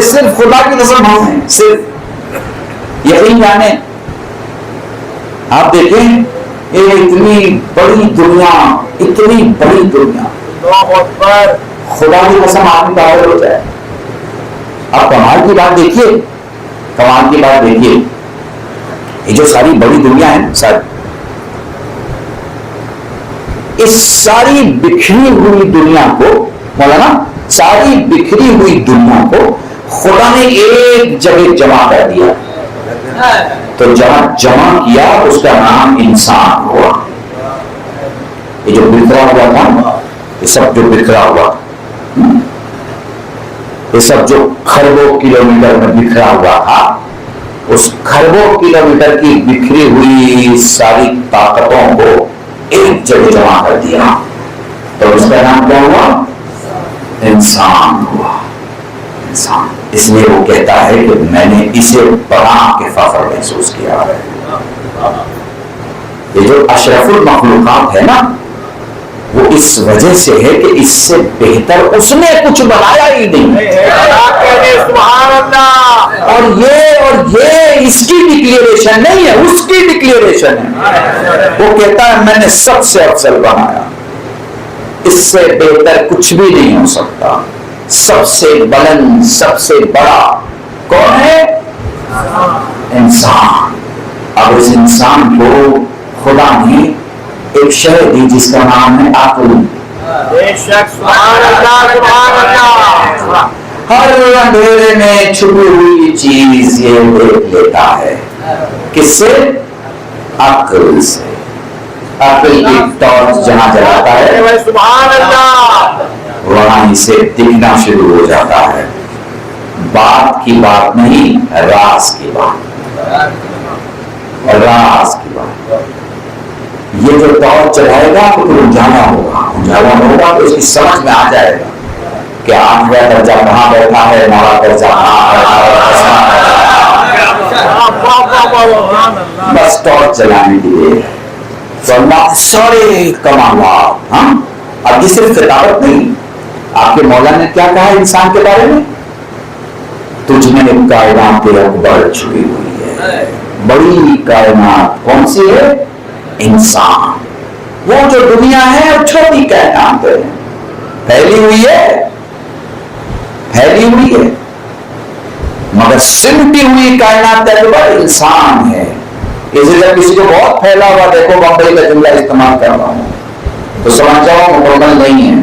सिर्फ खुदा की कसम हम सिर्फ यकीन जाने। आप देखें ये इतनी बड़ी दुनिया, इतनी बड़ी दुनिया, खुदा की कसम आदमी पागल हो जाए। आप कमाल की बात देखिए, कमाल की बात देखिए, ये जो सारी बड़ी दुनिया है सर, इस सारी बिखरी हुई दुनिया को, मौलाना, सारी बिखरी हुई दुनिया को खुदा ने एक जगह जमा कर दिया, तो जहां जमा किया उसका नाम इंसान हुआ। ये जो बिखरा हुआ था, ये सब जो बिखरा हुआ, ये सब जो खरबों किलोमीटर में बिखरा हुआ था, उस खरबों किलोमीटर की बिखरी हुई सारी ताकतों को एक जगह जमा कर दिया, तो उसका नाम क्या हुआ? इंसान हुआ। इंसान। इसलिए वो कहता है कि मैंने इसे बड़ा के फख्र महसूस किया है। ये जो अशरफुल मखलूकात है ना, वो इस वजह से है कि इससे बेहतर उसने कुछ बनाया ही नहीं। और ये इसकी डिक्लेरेशन नहीं है, उसकी डिक्लेरेशन है। वो कहता है मैंने सबसे अफजल बनाया, इससे बेहतर कुछ भी नहीं हो सकता। सबसे बुलंद, सबसे बड़ा कौन है? इंसान। अब इस इंसान को खुदा ने एक शय दी जिसका नाम है अक्ल। हर अंधेरे में छुपी हुई चीज ये देख लेता है। किससे? अक्ल से। अक्ल की टॉर्च जहां जलाता है वहां इसे दिखना शुरू हो जाता है। बात की बात नहीं, राज की बात, राज की बात। ये जो टॉर्च चलाएगा तो उजाला होगा, उजाला होगा तो उसकी समझ में आ जाएगा कि 8वां दर्जा कहाँ बैठा है, 9वां दर्जा कहाँ है। बस टॉर्च चलाने के लिए तो अल्लाह सारे कमाल। हाँ, अब ये सिर्फ किताबत नहीं, आपके मौला ने क्या कहा इंसान के बारे में? तुझ में कायनात अकबर छुपी हुई है। बड़ी कायनात कौन सी है? इंसान। वो जो दुनिया है वो छोटी कायनात है, फैली हुई है, फैली हुई है, मगर सिमटी हुई कायनात अकबर इंसान है। इसे जब किसी को बहुत फैला हुआ देखो, बम्बई का जुमला इस्तेमाल कर रहा हूं, तो समझ जाओ मुकम्मल नहीं है,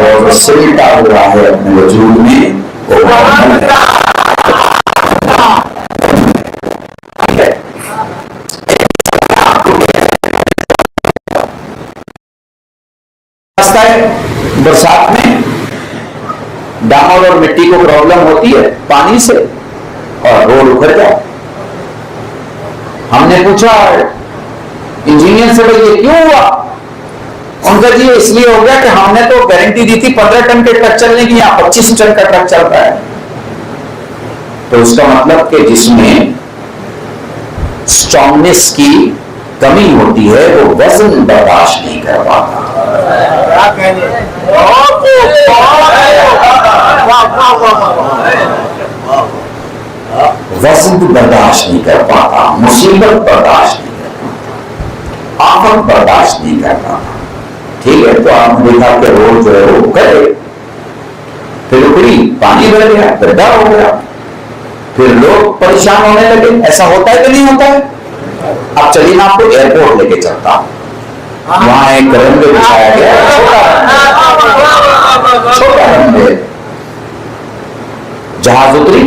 और सिमटा हुआ है अपने वजूद में। बरसात में डामर और मिट्टी को प्रॉब्लम होती है पानी से, और रोड उखड़ जाए। हमने पूछा इंजीनियर से, भाई ये क्यों हुआ? उनका जी इसलिए हो गया कि हमने तो गारंटी दी थी 15 टन के ट्रक चलने की, यहां 25 टन का ट्रक चल रहा है। तो उसका मतलब कि जिसमें स्ट्रॉन्गनेस की कमी होती है वो वजन बर्दाश्त नहीं कर पाता। वजन बर्दाश्त नहीं कर पाता, मुसीबत बर्दाश्त नहीं कर पाता, आफत बर्दाश्त नहीं कर पाता। ठीक है, तो आपने देखा कि रोड जो है वो गए, फिर उखड़ी, पानी भर गया, गड्ढा हो गया, फिर लोग परेशान होने लगे। ऐसा होता है कि नहीं होता है? अब चलिए मैं आपको एयरपोर्ट लेके चलता हूं, वहां एक रनवे बिछाया गया, छोटा रनवे, जहाज उतरी,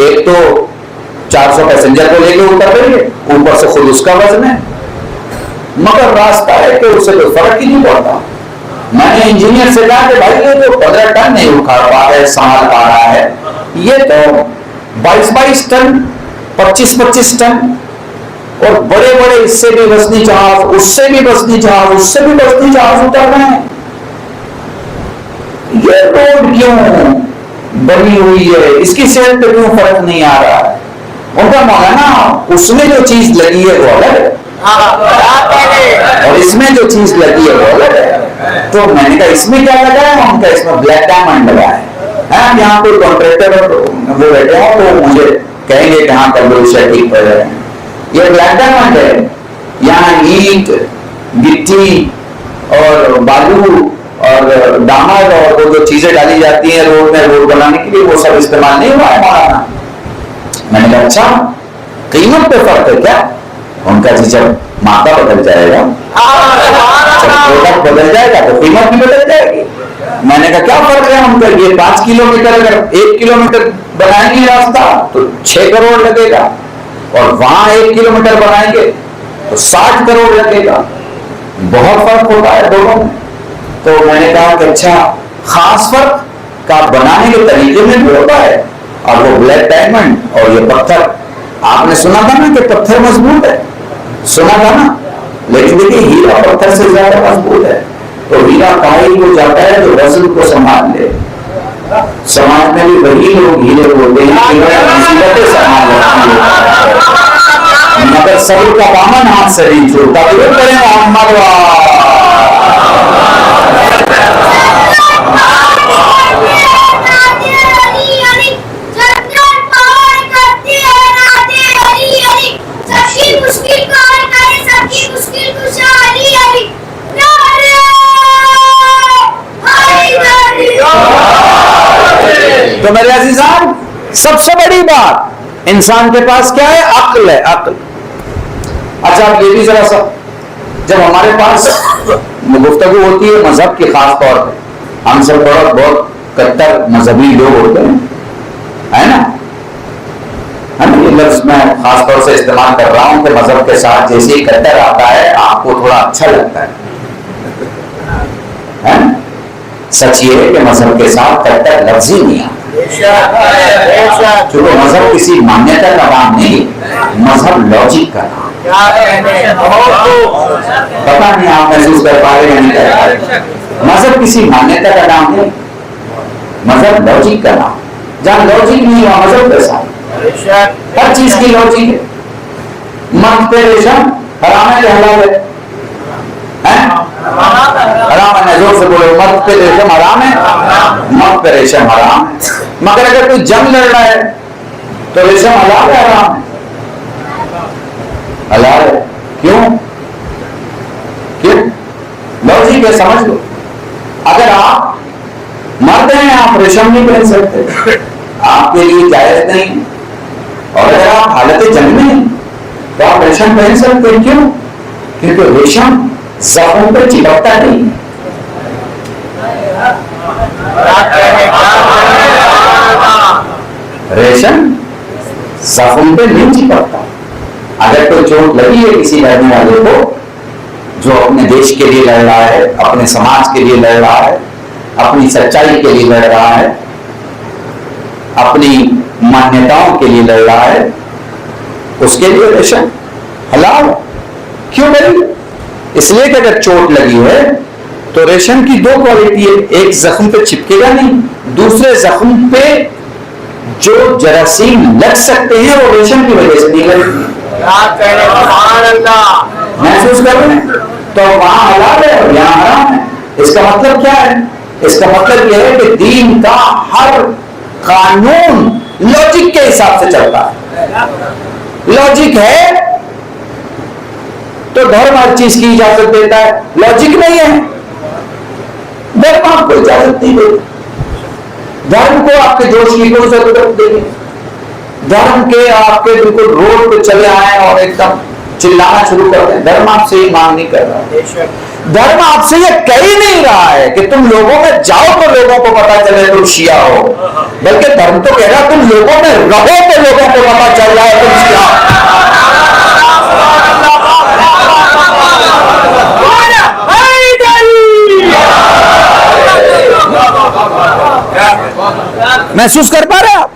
एक तो 400 पैसेंजर को लेके उतर रही है, ऊपर से खुद उसका वजन है, मगर रास्ता है कि उससे कोई फर्क ही नहीं पड़ता। मैंने इंजीनियर से कहा कि भाई ये तो 15 टन नहीं उखाड़ पा रहे, संभाल पा रहा है, ये तो 22 टन, 25 टन, और बड़े बड़े इससे भी वजनी जहाज, उससे भी वजनी जहाज, उससे भी वजनी जहाज उतर रहे हैं। ये रोड क्यों बनी हुई है, इसकी सेहत पे क्यों फर्क नहीं आ रहा है? उनका मौलाना उसमें जो चीज लगी है वो अलग है, और इसमें जो चीज लगी है वो अलग है। तो मैंने कहा इसमें क्या लगा है? उनका इसमें ब्लैक डायमंड लगा है। यहाँ कोई कॉन्ट्रैक्टर वो बैठे हो तो मुझे कहेंगे कि हाँ कर दो, ठीक कर रहे हैं। ये ब्लैक डायमंड है, यहाँ ईंट, गिट्टी और बालू और डामर और वो जो चीजें डाली जाती हैं रोड में, रोड बनाने के लिए, वो सब इस्तेमाल नहीं हुआ है मौलाना। मैंने कहा अच्छा, कीमत पे फर्क है क्या? उनका जी जब मादा बदल जाएगा, जब प्रोडक्ट बदल जाएगा तो कीमत भी बदल जाएगी। मैंने कहा क्या फर्क है उनका? ये 5 किलोमीटर, अगर 1 किलोमीटर बनाएंगे रास्ता तो 6 करोड़ लगेगा, और वहां 1 किलोमीटर बनाएंगे तो 60 करोड़ लगेगा। बहुत फर्क होता है दोनों में। तो मैंने कहा कि अच्छा, खास फर्क का बनाने के तरीके में भी होता है। और वो ब्लैक डायमंड और ये पत्थर, आपने सुना था ना कि पत्थर मजबूत है, सुना था ना, लेकिन देखिए हीरा पत्थर से ज्यादा मजबूत है। तो हीरा काहे को जाता है तो वजन को संभाल ले। समाज में भी वही लोग हीरे बोलते हैं, मुसीबतें संभाल लेती है, मगर सब्र का दामन हाथ से नहीं छूटता। तो करें मोहम्मद तो मेरे अजीजान, सबसे बड़ी बात इंसान के पास क्या है? अक्ल है, अक्ल। अच्छा आप ये भी जरा सा, जब हमारे पास गुफ्तगू होती है मजहब की, खास तौर पे हम सब बहुत कट्टर मजहबी लोग होते हैं, है ना? ये लफ्ज मैं खास तौर से इस्तेमाल कर रहा हूं कि मजहब के साथ जैसे ही कट्टर आता है आपको थोड़ा अच्छा लगता है। सच ये है कि मजहब के साथ कट्टर लफ्ज ही नहीं आता, क्योंकि मजहब किसी मान्यता का नाम नहीं, मजहब लॉजिक का नाम। पता नहीं आप महसूस कर पा रहे हैं नहीं कर पा रहे। मजहब किसी मान्यता का नाम नहीं, मजहब लॉजिक का नाम। जहां लॉजिक नहीं हुआ मजहब कैसा? हर चीज की लॉजिक है। मत पे रेशम हराम है कि हलाल है? हराम है। जोर से बोलो, मर्द पे रेशम हराम है, मर्द पे रेशम हराम है। मगर अगर कोई जंग लड़ रहा है तो रेशम हलाल है, हराम है? हलाल है। क्यों? क्यों? लॉजिक है, समझ लो। अगर आप मर्द हैं, आप रेशम नहीं पहन सकते, आपके लिए जायज नहीं। और अगर आप हालत जंग में तो आप रेशम पहन सकते हैं। क्यों? क्योंकि रेशम जख्म पे चिपकता नहीं। रेशम जख्म पे नहीं चिपकता। अगर कोई चोट लगी है किसी लड़ने वाले को, जो अपने देश के लिए लड़ रहा है, अपने समाज के लिए लड़ रहा है, अपनी सच्चाई के लिए लड़ रहा है, अपनी मान्यताओं के लिए लड़ रहा है, उसके लिए रेशम हलाल। क्यों भाई? इसलिए कि अगर चोट लगी है तो रेशम की दो क्वालिटी है, एक जख्म पे चिपकेगा नहीं, दूसरे जख्म पे जो जरासीम लग सकते हैं वो रेशम की वजह से नहीं लगती। महसूस कर रहे हैं? तो वहां हलाल है और यहां हराम है। इसका मतलब क्या है? इसका मतलब यह है कि दीन का हर कानून लॉजिक के हिसाब से चलता है। लॉजिक है तो धर्म हर चीज की इजाजत देता है, लॉजिक नहीं है धर्म आपको इजाजत नहीं देता। धर्म को आपके जोश की कोई जरूरत नहीं है। धर्म के आपके बिल्कुल रोड पे चले आए और एकदम चिल्लाना शुरू कर दें, धर्म आपसे ही मांग नहीं कर रहा। धर्म आपसे ये कह ही नहीं रहा है कि तुम लोगों में जाओ तो लोगों को पता चले तुम शिया हो, बल्कि धर्म तो कह रहा है तुम लोगों में रहो तो लोगों को पता चल रहा है तुम शिया हो। महसूस कर पा रहे हैं आप?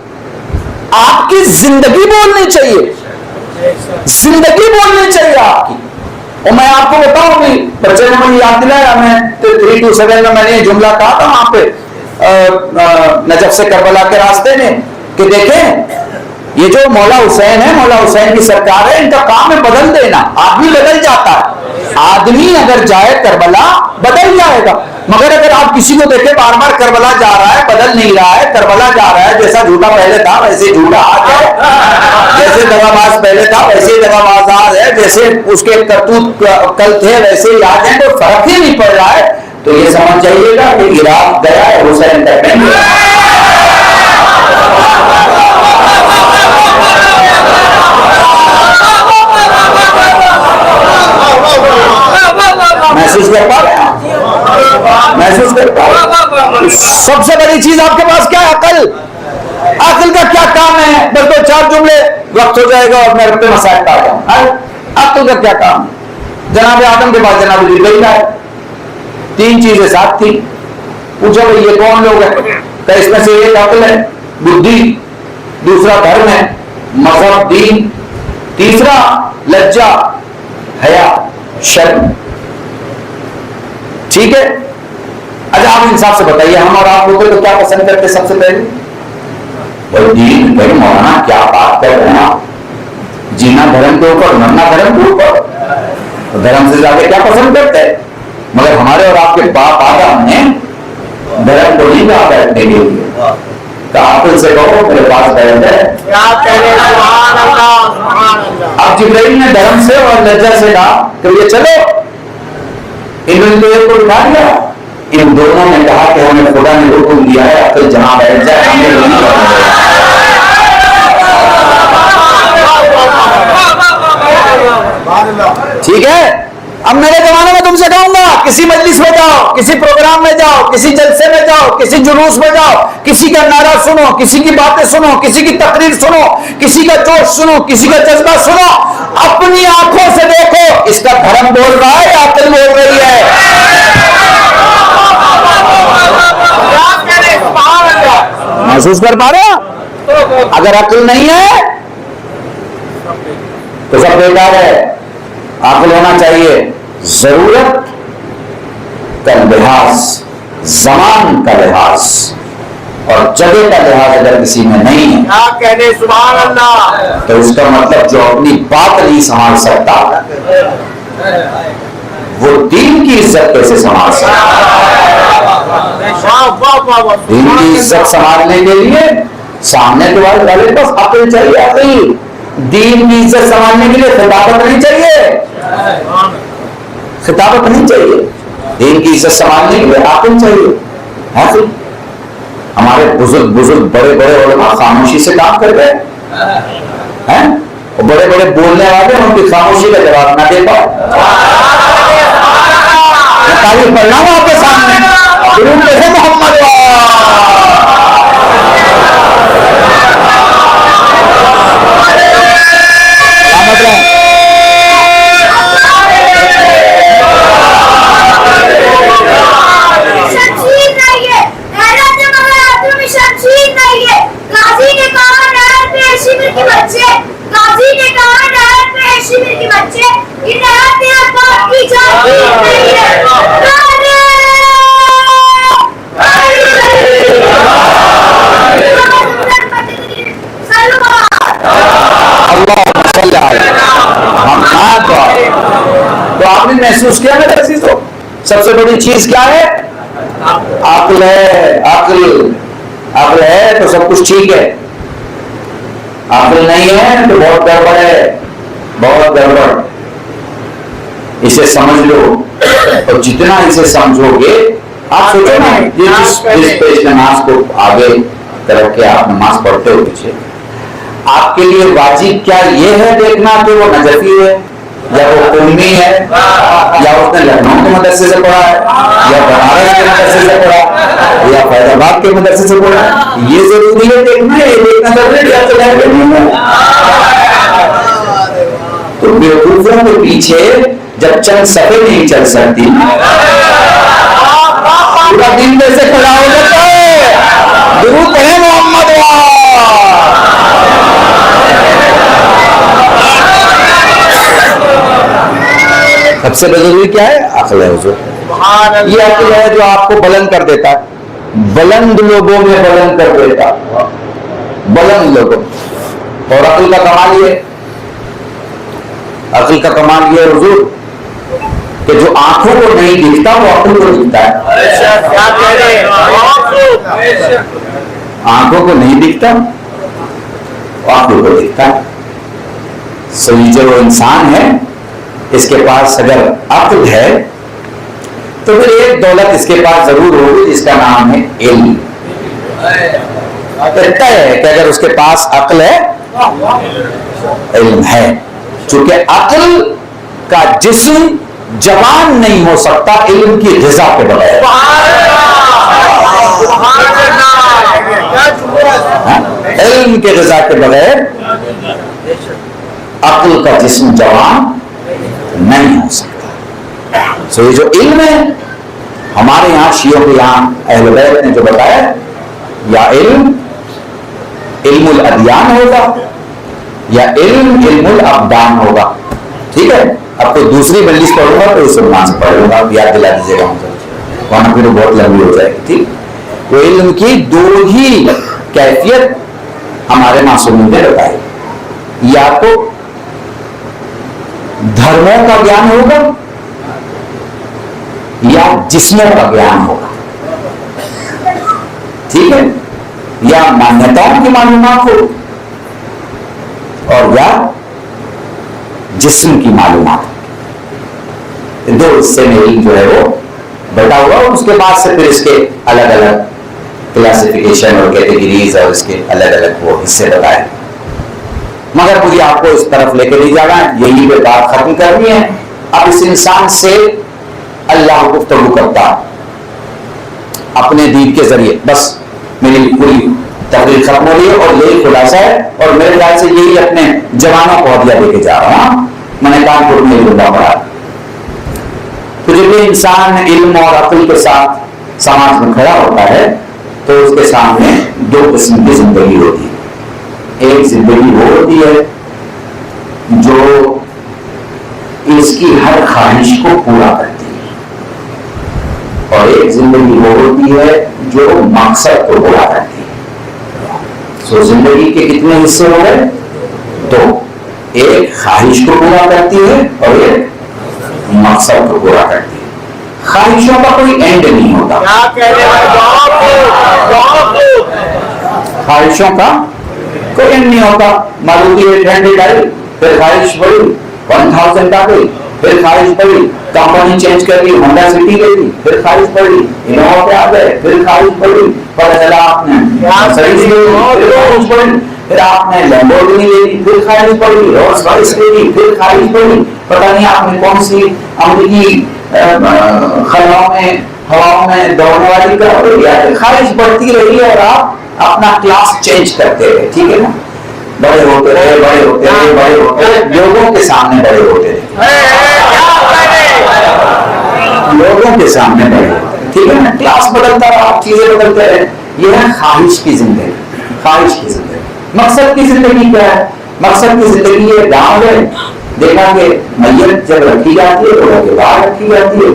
आपकी जिंदगी बोलनी चाहिए, जिंदगी बोलनी चाहिए आपकी। और मैं आपको बताऊं भी, बच्चे ने मुझे याद दिलाया, मैं 327 में मैंने ये जुमला कहा था वहां पे नजफ से करबला के रास्ते में कि देखें ये जो मौला हुसैन है, मौला हुसैन की सरकार है, इनका काम है बदल देना। आदमी बदल जाता है, आदमी अगर जाए करबला बदल जाएगा। मगर अगर आप किसी को देखें बार बार करबला जा रहा है, बदल नहीं रहा है, करबला जा रहा है, जैसा झूठा पहले था वैसे झूठा आज है, जैसे दगाबाज पहले था वैसे ही दगाबाज आज है, जैसे उसके करतूत कल थे वैसे ही आज है, तो फर्क ही नहीं पड़ रहा है। तो ये समझ जाइएगा कि इराक गया है, हुसैन तक नहीं गया। महसूस कर पा रहे हैं? महसूस कर पा रहे हैं? सबसे बड़ी चीज आपके पास क्या है? अकल। अकल का क्या काम है? बस दो चार जुमले वक्त हो जाएगा और मैं अपने मसाइल का आ जाऊं। अकल का क्या काम? जनाब आदम के पास जनाब जिब्रील आए, तीन चीजें साथ थी। पूछो भाई ये कौन लोग हैं? तो इसमें से एक अकल है, बुद्धि, दूसरा धर्म है, मजहब, दीन, तीसरा लज्जा, हया, शर्म। ठीक है? अच्छा आप इंसाफ से बताइए, हम और आप लोग तो क्या पसंद करते? सबसे पहले भाई दीन, भाई मौलाना क्या बात कर रहे हैं आप? जीना धर्म के ऊपर, मरना धर्म के ऊपर, तो धर्म से ज्यादा क्या पसंद करते? मगर हमारे और आपके बाप आदम ने धर्म को नहीं कहा बैठने के लिए, तो आप से कहो मेरे पास बैठ है। अब जिब्राइल ने धर्म से और लज्जा से कहा कि ये चलो, इन्होंने तो एक को उठा दिया, इन दोनों ने कहा कि हमें खुदा ने हुक्म दिया है तो जहां बैठ जाए, हमने नहीं करना। ठीक है? अब मेरे जमाने में तुमसे कहूंगा किसी मजलिस में जाओ, किसी प्रोग्राम में जाओ, किसी जलसे में जाओ, किसी जुलूस में जाओ, किसी का नारा सुनो, किसी की बातें सुनो, किसी की तकरीर सुनो, किसी का जोश सुनो, किसी का जज्बा सुनो, अपनी आंखों से देखो इसका धर्म बोल रहा है या अकल बोल रही है। महसूस कर पा रहे? अगर अकल नहीं है तो सब बेकार है। अकल होना चाहिए, जरूरत का लिहाज, जमान का लिहाज और जगह का लिहाज अगर किसी में नहीं है सुभान अल्लाह, तो उसका मतलब जो अपनी बात नहीं संभाल सकता वो दीन की इज्जत कैसे संभाल सकता है। दीन की इज्जत संभालने के लिए सामने वाले पास अक्ल चाहिए, अक्ल। दीन की इज्जत संभालने के लिए खिताबत नहीं चाहिए, खिताबत नहीं चाहिए। दीन की इज्जत संभालने के लिए अक्ल चाहिए, अक्ल। हमारे बुजुर्ग बुजुर्ग बड़े बड़े उलमा खामोशी से काम कर गए हैं, और बड़े बड़े बोलने वाले उनकी खामोशी का जवाब ना दे पाए। तारीफ पढ़ना हूं आपके सामने, दुरूद पढ़े मोहम्मद तो आपने महसूस किया मेरे अजीजों, सबसे बड़ी चीज क्या है? अक्ल है। अक्ल अक्ल है तो सब कुछ ठीक है, अक्ल नहीं है तो बहुत गड़बड़ है, बहुत गड़बड़। इसे समझ लो, और जितना इसे समझोगे, आप सोचो ना, जिस पेश नमाज को आगे तरफ के आप नमाज पढ़ते हो पीछे, आपके लिए वाजिब क्या ये है देखना कि वो नजफी है या वो कुम्मी है, या उसने लखनऊ के मदरसे से पढ़ा है, या बनारस के मदरसे से पढ़ा, या फैजाबाद के मदरसे से पढ़ा, ये जरूरी है देखना, ये देखना जरूरी है। तो बेवकूफों के पीछे जब चंद सफे नहीं चल सकती, पूरा दिन में से खड़ा हो जाता है। दुरूद पढ़े मोहम्मद। सबसे जरूरी क्या है? अक्ल है। ये अक्ल है जो आपको बुलंद कर देता है, बुलंद लोगों में बुलंद कर देता, बुलंद लोगों। और अक्ल का कमाल ये, अक्ल का कमाल ये हुजूर कि जो आंखों को नहीं दिखता वो अक्ल को दिखता है। आंखों को नहीं दिखता वो अक्ल को दिखता है। सो ये जो इंसान है, इसके पास अगर अक्ल है तो फिर एक दौलत इसके पास जरूर होगी जिसका नाम है इल्म। तय है कि अगर उसके पास अक्ल है, इल्म है, चूंकि अक्ल का जिस्म जवान नहीं हो सकता इल्म की ग़िज़ा के बगैर। इल्म के ग़िज़ा के बगैर अक्ल का जिस्म जवान नहीं हो सकता। सो ये जो इल्म है, हमारे यहाँ शियों के यहाँ अहले बैत ने जो बताया, या इल्मुल अदियान होगा या इल्मुल अब्दान होगा। ठीक है, अब कोई दूसरी मजलिस पढ़ूंगा तो इस मान से पढ़ूंगा, याद दिला दीजिएगा मुझे, वरना फिर बहुत लंबी हो जाएगी। ठीक, वो इल्म की दो ही कैफियत हमारे मासूम ने बताई, या तो धर्मों का ज्ञान होगा या जिस्मों का ज्ञान होगा। ठीक है, या मान्यताओं की मालूमात हो और या जिस्म की मालूमात। दो हिस्से में इल्म जो है वो बटा हुआ, और उसके बाद से फिर इसके अलग अलग क्लासिफिकेशन और कैटेगरीज और इसके अलग अलग वो हिस्से बताए। मगर मुझे आपको इस तरफ लेकर नहीं जाना है, यही पे बात खत्म करनी है। अब इस इंसान से अल्लाह गुफ्तगू करता अपने दीन के जरिए। बस मेरी पूरी तकरीर खत्म हो रही है और यही खुलासा है, और मेरे ख्याल से यही अपने जवानों को हदिया देके जा रहा हूं। मैंने कानपुर में गुंडा पड़ा, तो जब ये इंसान इल्म और अक्ल के साथ समाज में खड़ा होता है तो उसके सामने दो किस्म की जिंदगी होती है। एक जिंदगी वो होती है जो इसकी हर ख्वाहिश को पूरा करती है, और एक जिंदगी वो होती है जो मकसद को पूरा करती है। सो जिंदगी के कितने हिस्से हो गए? दो, एक ख्वाहिश को पूरा करती है और एक मकसद को पूरा करती है। ख्वाहिशों का कोई एंड नहीं होता। ख्वाहिशों का कोई एंड नहीं होता। मारुति 800 आई, फिर ख्वाहिश बढ़ी 1000 आ गई, फिर ख्वाहिश बढ़ी, कंपनी चेंज कर दी, होंडा सिटी ले ली, फिर ख्वाहिश बढ़ी, इनोवा पे आ गए, फिर ख्वाहिश बढ़ी, पता चला आपने मर्सिडीज ले ली, फिर ख्वाहिश बढ़ी, फिर आपने लैम्बोर्गिनी ले ली, फिर ख्वाहिश बढ़ी, रोल्स रॉयस ले ली, फिर ख्वाहिश बढ़ी, पता नहीं आपने कौन सी अमेरिकी हवाओं में दौड़ने वाली ख्वाहिश बढ़ती रही है और आप अपना क्लास चेंज करते रहे। ठीक है ना, बड़े होते रहे, बड़े होते रहे, बड़े होते रहे, लोगों के सामने बड़े होते रहे, लोगों के सामने बड़े होते। ठीक है ना, क्लास बदलता रहा, चीजें बदलते रहे। यह है ख्वाहिश की जिंदगी। ख्वाहिश की जिंदगी। मकसद की जिंदगी क्या है? मकसद की जिंदगी है, गांव में देखा कि मैयत जब रखी जाती है तो के बाहर रखी जाती है,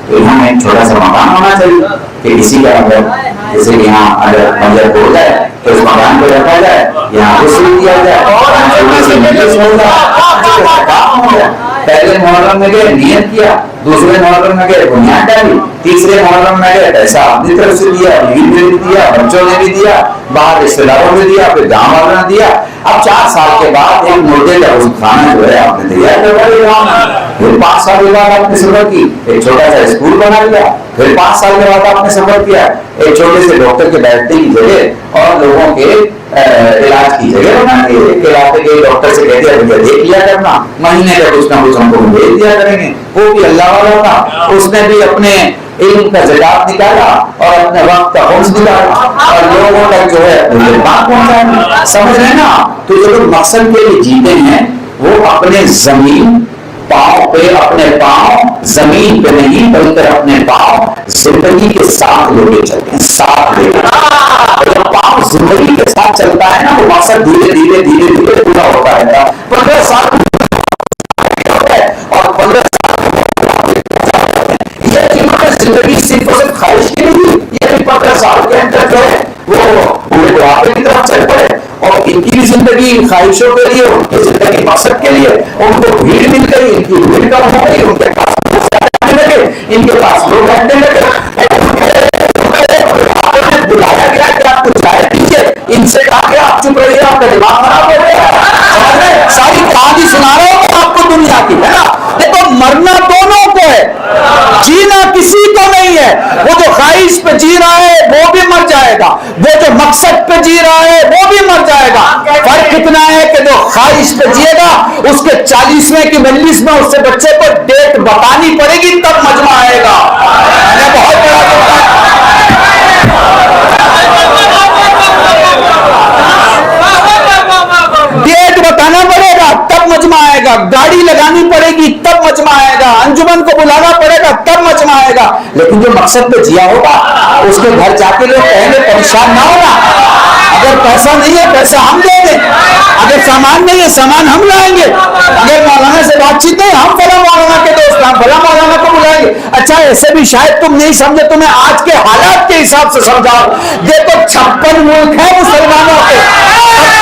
तो यहाँ एक छोटा सा मकान होना चाहिए कि किसी का अगर जैसे कि यहाँ अगर मैयत हो जाए तो उस मकान को रखा जाए, यहाँ कुछ दिया जाए, पहले मुहर्रम में गए नियत किया, दूसरे मुहर्रम में गए बुनियाद डाली, तीसरे मुहर्रम में गए पैसा अपनी तरफ से दिया, बीवी ने भी दिया, बच्चों ने भी दिया, बाहर रिश्तेदारों ने दिया, फिर गाँव वालों ने दिया। अब 4 साल के बाद एक मुर्गे का खाना जो है आपने तैयार करवा लिया, फिर 5 साल के बाद आपने सफर की, एक छोटा सा स्कूल बना लिया, फिर 5 साल के बाद आपने सफर किया, एक छोटे से डॉक्टर के बैठने की जगह और लोगों के इलाज की जगह बना दी। इलाके के डॉक्टर से कहते हैं देख लिया करना, महीने का कुछ ना कुछ हमको भेज दिया करेंगे। वो भी अल्लाह वाला था, उसने भी अपने इल्म का ज़कात निकाला और अपने वक्त का खुम्स निकाला और लोगों तक जो है बात पहुंचाया। समझ रहे ना? तो जो लोग मकसद के लिए जीते हैं वो अपने जमीन पांव पे, अपने पांव जमीन पे नहीं बल्कि अपने पांव जिंदगी के साथ लेके चलते हैं, साथ लेके। पांव जिंदगी के साथ चलता है ना, वो मकसद धीरे धीरे धीरे धीरे पूरा होता रहता है। 15 साल और 15 जिंदगी सिर्फ और सिर्फ ख्वाहिश की नहीं, ये 15 साल के अंदर जो है वो पूरे बुढ़ापे की तरफ चल पड़े और इनकी भी जिंदगी ख्वाहिशों के लिए, उनकी जिंदगी मकसद के लिए, उनको भीड़ मिल गई, इनकी भीड़ कम हो गई, उनके पास लगे, इनके पास लोग बैठने लगे, बुलाया गया कि आप कुछ चाय पीजिए, इनसे कहा कि आप चुप रहिए, आपका दिमाग खराब हो गया। सारी कहानी सुना रहे हो आपको दुनिया की, है ना? देखो मरना दोनों को है, जीना किसी को नहीं है। वो जो ख्वाहिश पे जी रहा है वो भी मर जाएगा, वो जो मकसद पे जी रहा है वो भी मर जाएगा। फर्क इतना है कि जो ख्वाहिश पे जिएगा उसके 40वें की 42वें उससे बच्चे को डेट बतानी पड़ेगी तब मजमा आएगा। बहुत बड़ा डेट बताना पड़ेगा तब मजमा आएगा, गाड़ी लगानी पड़ेगी तब मजमा आएगा, अंजुमन को बुलाना पड़ेगा तब मजमा आएगा। लेकिन जो मकसद पे जिया होगा उसके घर जाके लोग कहेंगे परेशान ना होना, अगर पैसा नहीं है पैसा हम देंगे, अगर सामान नहीं है सामान हम लाएंगे, अगर मौलाना से बातचीत नहीं हम फला मौलाना के दोस्त हम फला मौलाना को बुलाएंगे। अच्छा ऐसे भी शायद तुम नहीं समझे, तुम्हें आज के हालात के हिसाब से समझाओ। देखो 56 मुल्क है मुसलमानों के,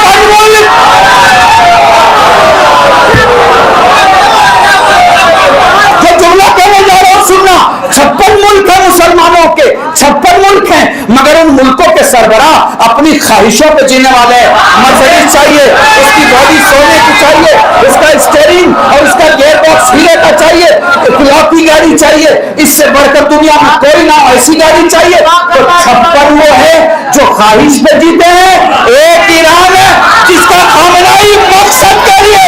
56 मुल्क। जो जुमला कहने जा रहा हूं सुनना, 56 मुल्क है मुसलमानों के, 56 मुल्क हैं, मगर उन मुल्कों के सरबराह अपनी ख्वाहिशों पे जीने वाले हैं। मर्सिडीज चाहिए, उसकी बॉडी सोने की चाहिए, उसका स्टीयरिंग और उसका गियर बॉक्स हीरे का चाहिए, इकलौती गाड़ी चाहिए, इससे बढ़कर दुनिया में कोई ना ऐसी गाड़ी चाहिए। तो 56 वो है जो ख्वाहिश पे जीते हैं, एक ईरान है जिसका खामनाई मकसद के लिए।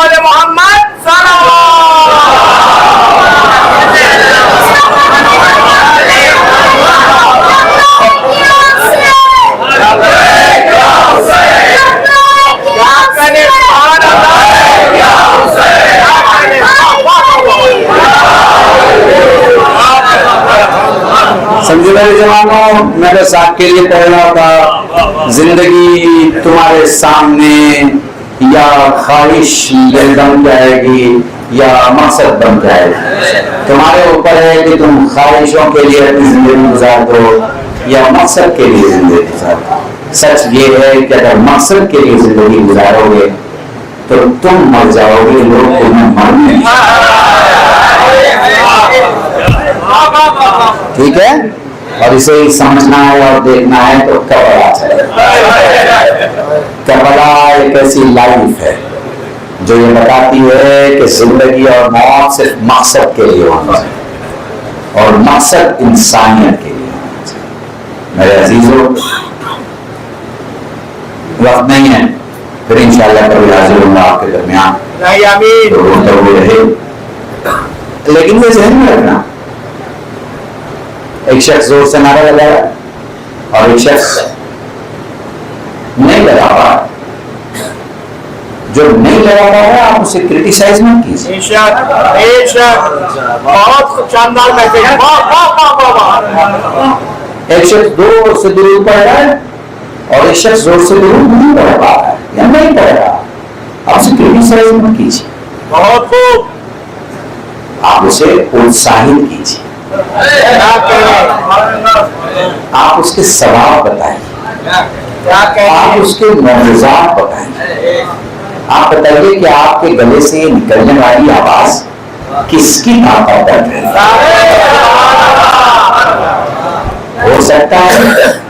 आले मोहम्मद समझे मेरे जवानों, मैं बस आपके लिए कह रहा था, जिंदगी तुम्हारे सामने या ख्वाहिश बन जाएगी या मकसद बन जाएगी। तुम्हारे ऊपर है कि तुम ख्वाहिशों के लिए अपनी जिंदगी गुजार दो या मकसद के लिए जिंदगी गुजार दो। सच ये है कि अगर मकसद के लिए जिंदगी गुजारोगे तो तुम मर जाओगे, लोग तुम्हें मर नहीं। ठीक है, और इसे ही समझना है और देखना है तो करबला चले। करबला एक ऐसी लाइफ है जो ये बताती है कि जिंदगी और मौत सिर्फ मकसद के लिए होना चाहिए और मकसद इंसानियत के लिए होना चाहिए। मेरे अजीजों, वक्त नहीं है, फिर इंशाअल्लाह कभी हाजिर होगा आपके दरमियान, तो रहे। लेकिन ये ज़हन में रखना, एक शख्स जोर से नारा लगा रहा और एक शख्स नहीं लगा पा रहा। जो नहीं लगा पा रहा आप उसे क्रिटिसाइज मत कीजिए। बहुत शानदार मैसेज। एक शख्स जोर से दुरूद पढ़ रहा है और एक शख्स जोर से दुरूद नहीं पढ़ पा रहा है या नहीं पढ़ रहा, आप उसे क्रिटिसाइज मत कीजिए, बहुत खूब। आप उसे प्रोत्साहित कीजिए, आप उसके सवाब बताइए, आप उसके मौजूदात बताइए। आप बताइए कि आपके गले से निकलने वाली आवाज किसकी ताकत है। हो सकता है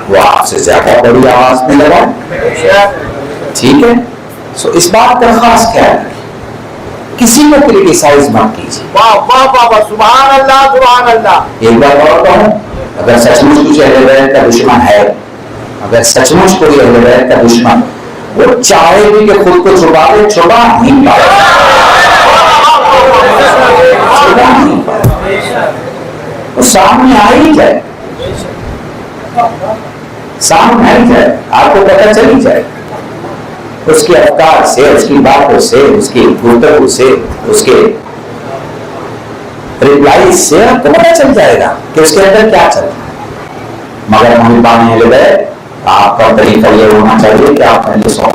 वो आपसे ज्यादा बड़ी आवाज में लगा, ठीक है। सो इस बात का खास ख्याल रखिए, किसी को क्रिटिसाइज मत कीजिए। वाह वाह वाह, सुभान अल्लाह सुभान अल्लाह। एक बार और कहूं, अगर सचमुच कुछ अहले बैत का दुश्मन है, अगर सचमुच कोई अहले बैत का दुश्मन, वो चाहे भी कि खुद को छुपा दे, छुपा नहीं पाएगा, छुपा नहीं पाएगा। वो सामने आ ही जाए, सामने आ ही जाए, आपको पता चल ही जाए उसके अवतार से, उसकी बातों से, उसकी गुफ्तगू से, उसके रिप्लाई से आपको पता चल जाएगा कि उसके अंदर क्या चल रहा है। मगर हम पाने लगे, आपका तरीका ये होना चाहिए कि आप पहले सौ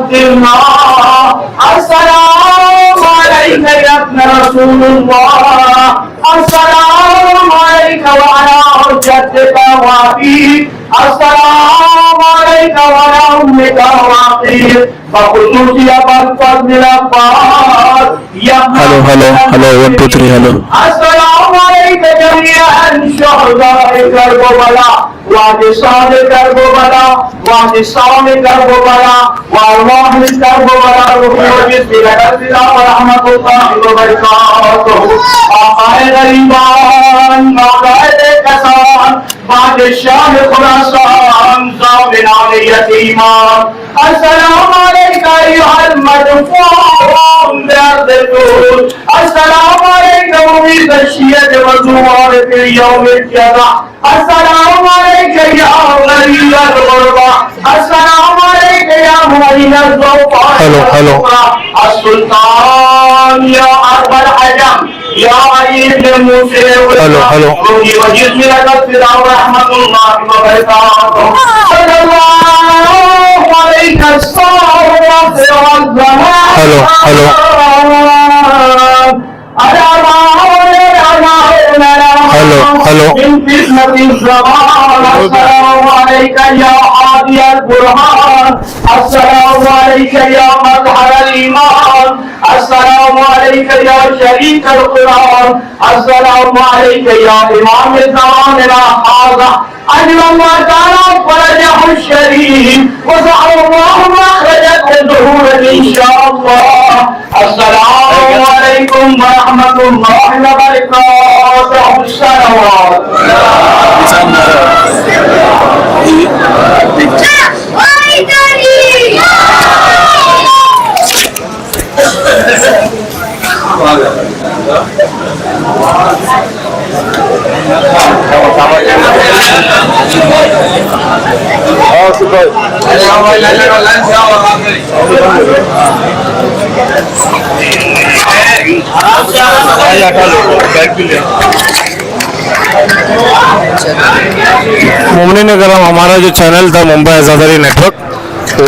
अब्दुल्लाह, अस्सलामु अलैका या इब्न रसूलुल्लाह, अस्सलामु अलैका व अला जद्दिका व अबीक, अस्सलामु अलैका व अला उम्मिका व अखीक, बखुसूसियत फज़ल अब्बास या हेलो हेलो हेलो 1 2 3 हेलो अस्सलामु अलैका जमीअन शुहदाए करबला वाजिसान करबला वाजिसान करबला वारवाह करबला रुहुल जिसमिल्लाह व रहमतुल्लाहि व बरकातुहू आकाए गरीबान मौलाए कसान बादशाह खुरासान ज़ामिन आले यतीमान अस्सलामु अलैका अय्युहल मदफून बिअर्दिल अस्सलामु अलैका मुमीत अश्शियत व ज़ुवार फिल यौमिल क़ियामा अस्सलामु अलैका या वलीयल गुरबा अस्सलामु अलैका या मुइनल ज़ौफ़ा हेलो हेलो अस्सुल्तान या अरबल अजम या अईद मूसे हेलो हेलो रूही व जिस्म रब्बिना व रहमतुल्लाहि व बरकातुहू सल्लल्लाहु अलैका सल्लल्लाहु हेलो हेलो हेलो हेलो अस्सलामु अलैका या हादियल बुरहान अस्सलामु अलैका या मज़हरल ईमान अस्सलामु अलैका या शरीकल कुरान अस्सलामु अलैका या इमाम ज़मानिना हाज़ा अजमल ताला फरजहु शरीफ व सअल्लाहु मखरजहु ज़ुहूर इंशाअल्लाह अस्सलामु अलैकुम व रहमतुल्लाहि व बरकातुहू सलावत मोमिनीन करम, हमारा जो चैनल था मुंबई आज़ादारी नेटवर्क वो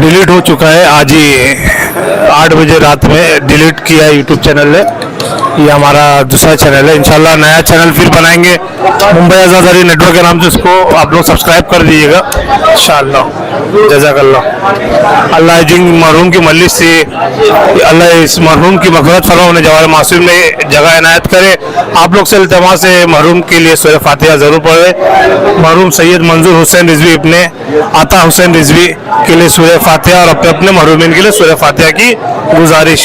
डिलीट हो चुका है। आज ही 8 बजे रात में डिलीट किया है यूट्यूब चैनल ने। ये हमारा दूसरा चैनल है। इंशाल्लाह नया चैनल फिर बनाएंगे मुंबई आज़ादारी नेटवर्क के नाम से। उसको आप लोग सब्सक्राइब कर दीजिएगा इंशाल्लाह। जज़ाकल्लाह। अल्लाह जिन मरहूम की मजलिस से अल्लाह इस मरहूम की मग़फ़िरत फरमा, उन्हें जवार मासूम में जगह इनायत करे। आप लोग से इल्तिमास है मरहूम के लिए सूरह फातिहा ज़रूर पढ़े। मरहूम सैयद मंजूर हुसैन रिजवी अपने आता हुसैन रिजवी के लिए सूरह फातिहा और अपने अपने मरहूमिन के लिए सूरह फातिहा की गुजारिश।